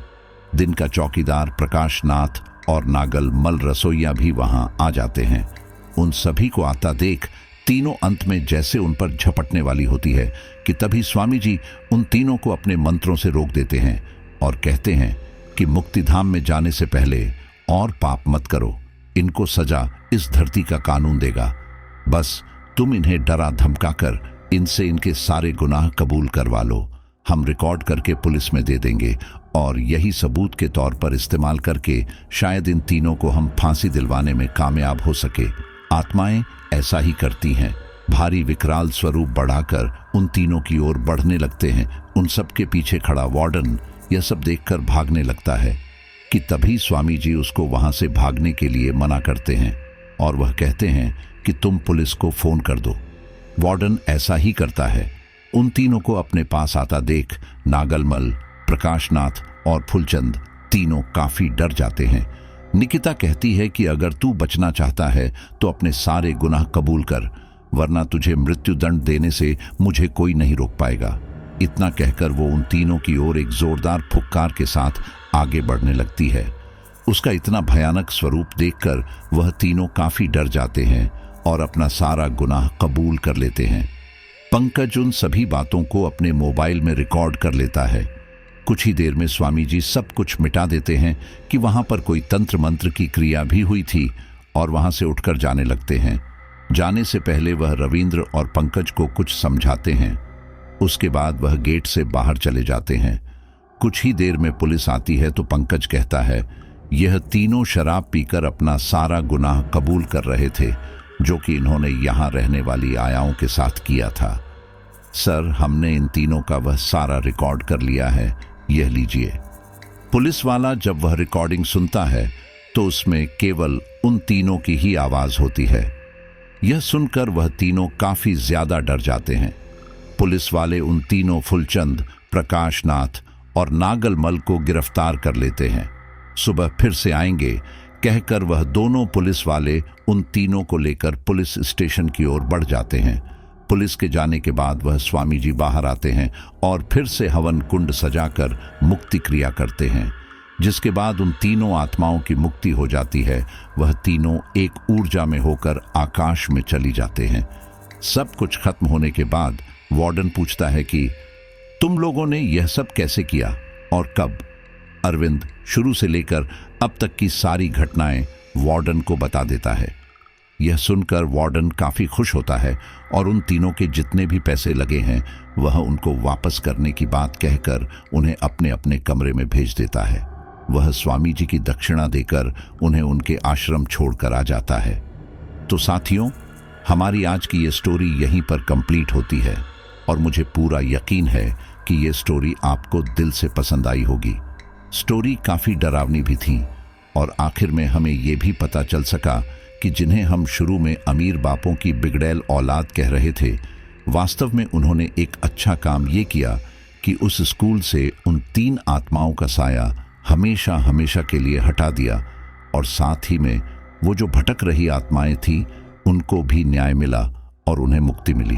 दिन का चौकीदार प्रकाश नाथ और नागल मल रसोइया भी वहां आ जाते हैं। उन सभी को आता देख तीनों अंत में जैसे उन पर झपटने वाली होती है कि तभी स्वामी जी उन तीनों को अपने मंत्रों से रोक देते हैं और कहते हैं कि मुक्तिधाम में जाने से पहले और पाप मत करो, इनको सजा इस धरती का कानून देगा। बस तुम इन्हें डरा धमकाकर इनसे इनके सारे गुनाह कबूल करवा लो। हम रिकॉर्ड करके पुलिस में दे देंगे और यही सबूत के तौर पर इस्तेमाल करके शायद इन तीनों को हम फांसी दिलवाने में कामयाब हो सके। आत्माएं ऐसा ही करती हैं। भारी विकराल स्वरूप बढ़ाकर उन तीनों की ओर बढ़ने लगते हैं। उन सब के पीछे खड़ा वार्डन यह सब देखकर भागने लगता है कि तभी स्वामी जी उसको वहां से भागने के लिए मना करते हैं और वह कहते हैं कि तुम पुलिस को फोन कर दो। वार्डन ऐसा ही करता है। उन तीनों को अपने पास आता देख नागलमल, प्रकाशनाथ और फुलचंद तीनों काफी डर जाते हैं। निकिता कहती है कि अगर तू बचना चाहता है तो अपने सारे गुनाह कबूल कर, वरना तुझे मृत्युदंड देने से मुझे कोई नहीं रोक पाएगा। इतना कहकर वो उन तीनों की ओर एक जोरदार फुक्कार के साथ आगे बढ़ने लगती है। उसका इतना भयानक स्वरूप देखकर वह तीनों काफी डर जाते हैं और अपना सारा गुनाह कबूल कर लेते हैं। पंकज उन सभी बातों को अपने मोबाइल में रिकॉर्ड कर लेता है। कुछ ही देर में स्वामी जी सब कुछ मिटा देते हैं कि वहां पर कोई तंत्र मंत्र की क्रिया भी हुई थी और वहां से उठकर जाने लगते हैं। जाने से पहले वह रविंद्र और पंकज को कुछ समझाते हैं। उसके बाद वह गेट से बाहर चले जाते हैं। कुछ ही देर में पुलिस आती है तो पंकज कहता है, यह तीनों शराब पीकर अपना सारा गुनाह कबूल कर रहे थे जो कि इन्होंने यहाँ रहने वाली आयाओं के साथ किया था। सर, हमने इन तीनों का वह सारा रिकॉर्ड कर लिया है, यह लीजिए। पुलिस वाला जब वह रिकॉर्डिंग सुनता है तो उसमें केवल उन तीनों की ही आवाज होती है। यह सुनकर वह तीनों काफी ज्यादा डर जाते हैं। पुलिस वाले उन तीनों फुलचंद, प्रकाशनाथ और नागलमल को गिरफ्तार कर लेते हैं। सुबह फिर से आएंगे कहकर वह दोनों पुलिस वाले उन तीनों को लेकर पुलिस स्टेशन की ओर बढ़ जाते हैं। पुलिस के जाने के बाद वह स्वामी जी बाहर आते हैं और फिर से हवन कुंड सजाकर मुक्ति क्रिया करते हैं, जिसके बाद उन तीनों आत्माओं की मुक्ति हो जाती है। वह तीनों एक ऊर्जा में होकर आकाश में चली जाते हैं। सब कुछ खत्म होने के बाद वार्डन पूछता है कि तुम लोगों ने यह सब कैसे किया और कब? अरविंद शुरू से लेकर अब तक की सारी घटनाएं वार्डन को बता देता है। यह सुनकर वार्डन काफी खुश होता है और उन तीनों के जितने भी पैसे लगे हैं वह उनको वापस करने की बात कहकर उन्हें अपने अपने कमरे में भेज देता है। वह स्वामी जी की दक्षिणा देकर उन्हें उनके आश्रम छोड़कर आ जाता है। तो साथियों, हमारी आज की ये स्टोरी यहीं पर कंप्लीट होती है और मुझे पूरा यकीन है कि ये स्टोरी आपको दिल से पसंद आई होगी। स्टोरी काफी डरावनी भी थी और आखिर में हमें ये भी पता चल सका कि जिन्हें हम शुरू में अमीर बापों की बिगड़ैल औलाद कह रहे थे, वास्तव में उन्होंने एक अच्छा काम ये किया कि उस स्कूल से उन तीन आत्माओं का साया हमेशा हमेशा के लिए हटा दिया और साथ ही में वो जो भटक रही आत्माएं थी उनको भी न्याय मिला और उन्हें मुक्ति मिली।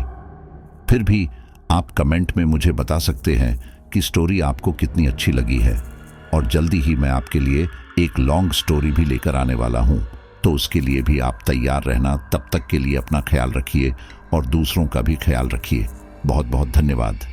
फिर भी आप कमेंट में मुझे बता सकते हैं कि स्टोरी आपको कितनी अच्छी लगी है और जल्दी ही मैं आपके लिए एक लॉन्ग स्टोरी भी लेकर आने वाला हूं, तो उसके लिए भी आप तैयार रहना। तब तक के लिए अपना ख्याल रखिए और दूसरों का भी ख्याल रखिए। बहुत बहुत धन्यवाद।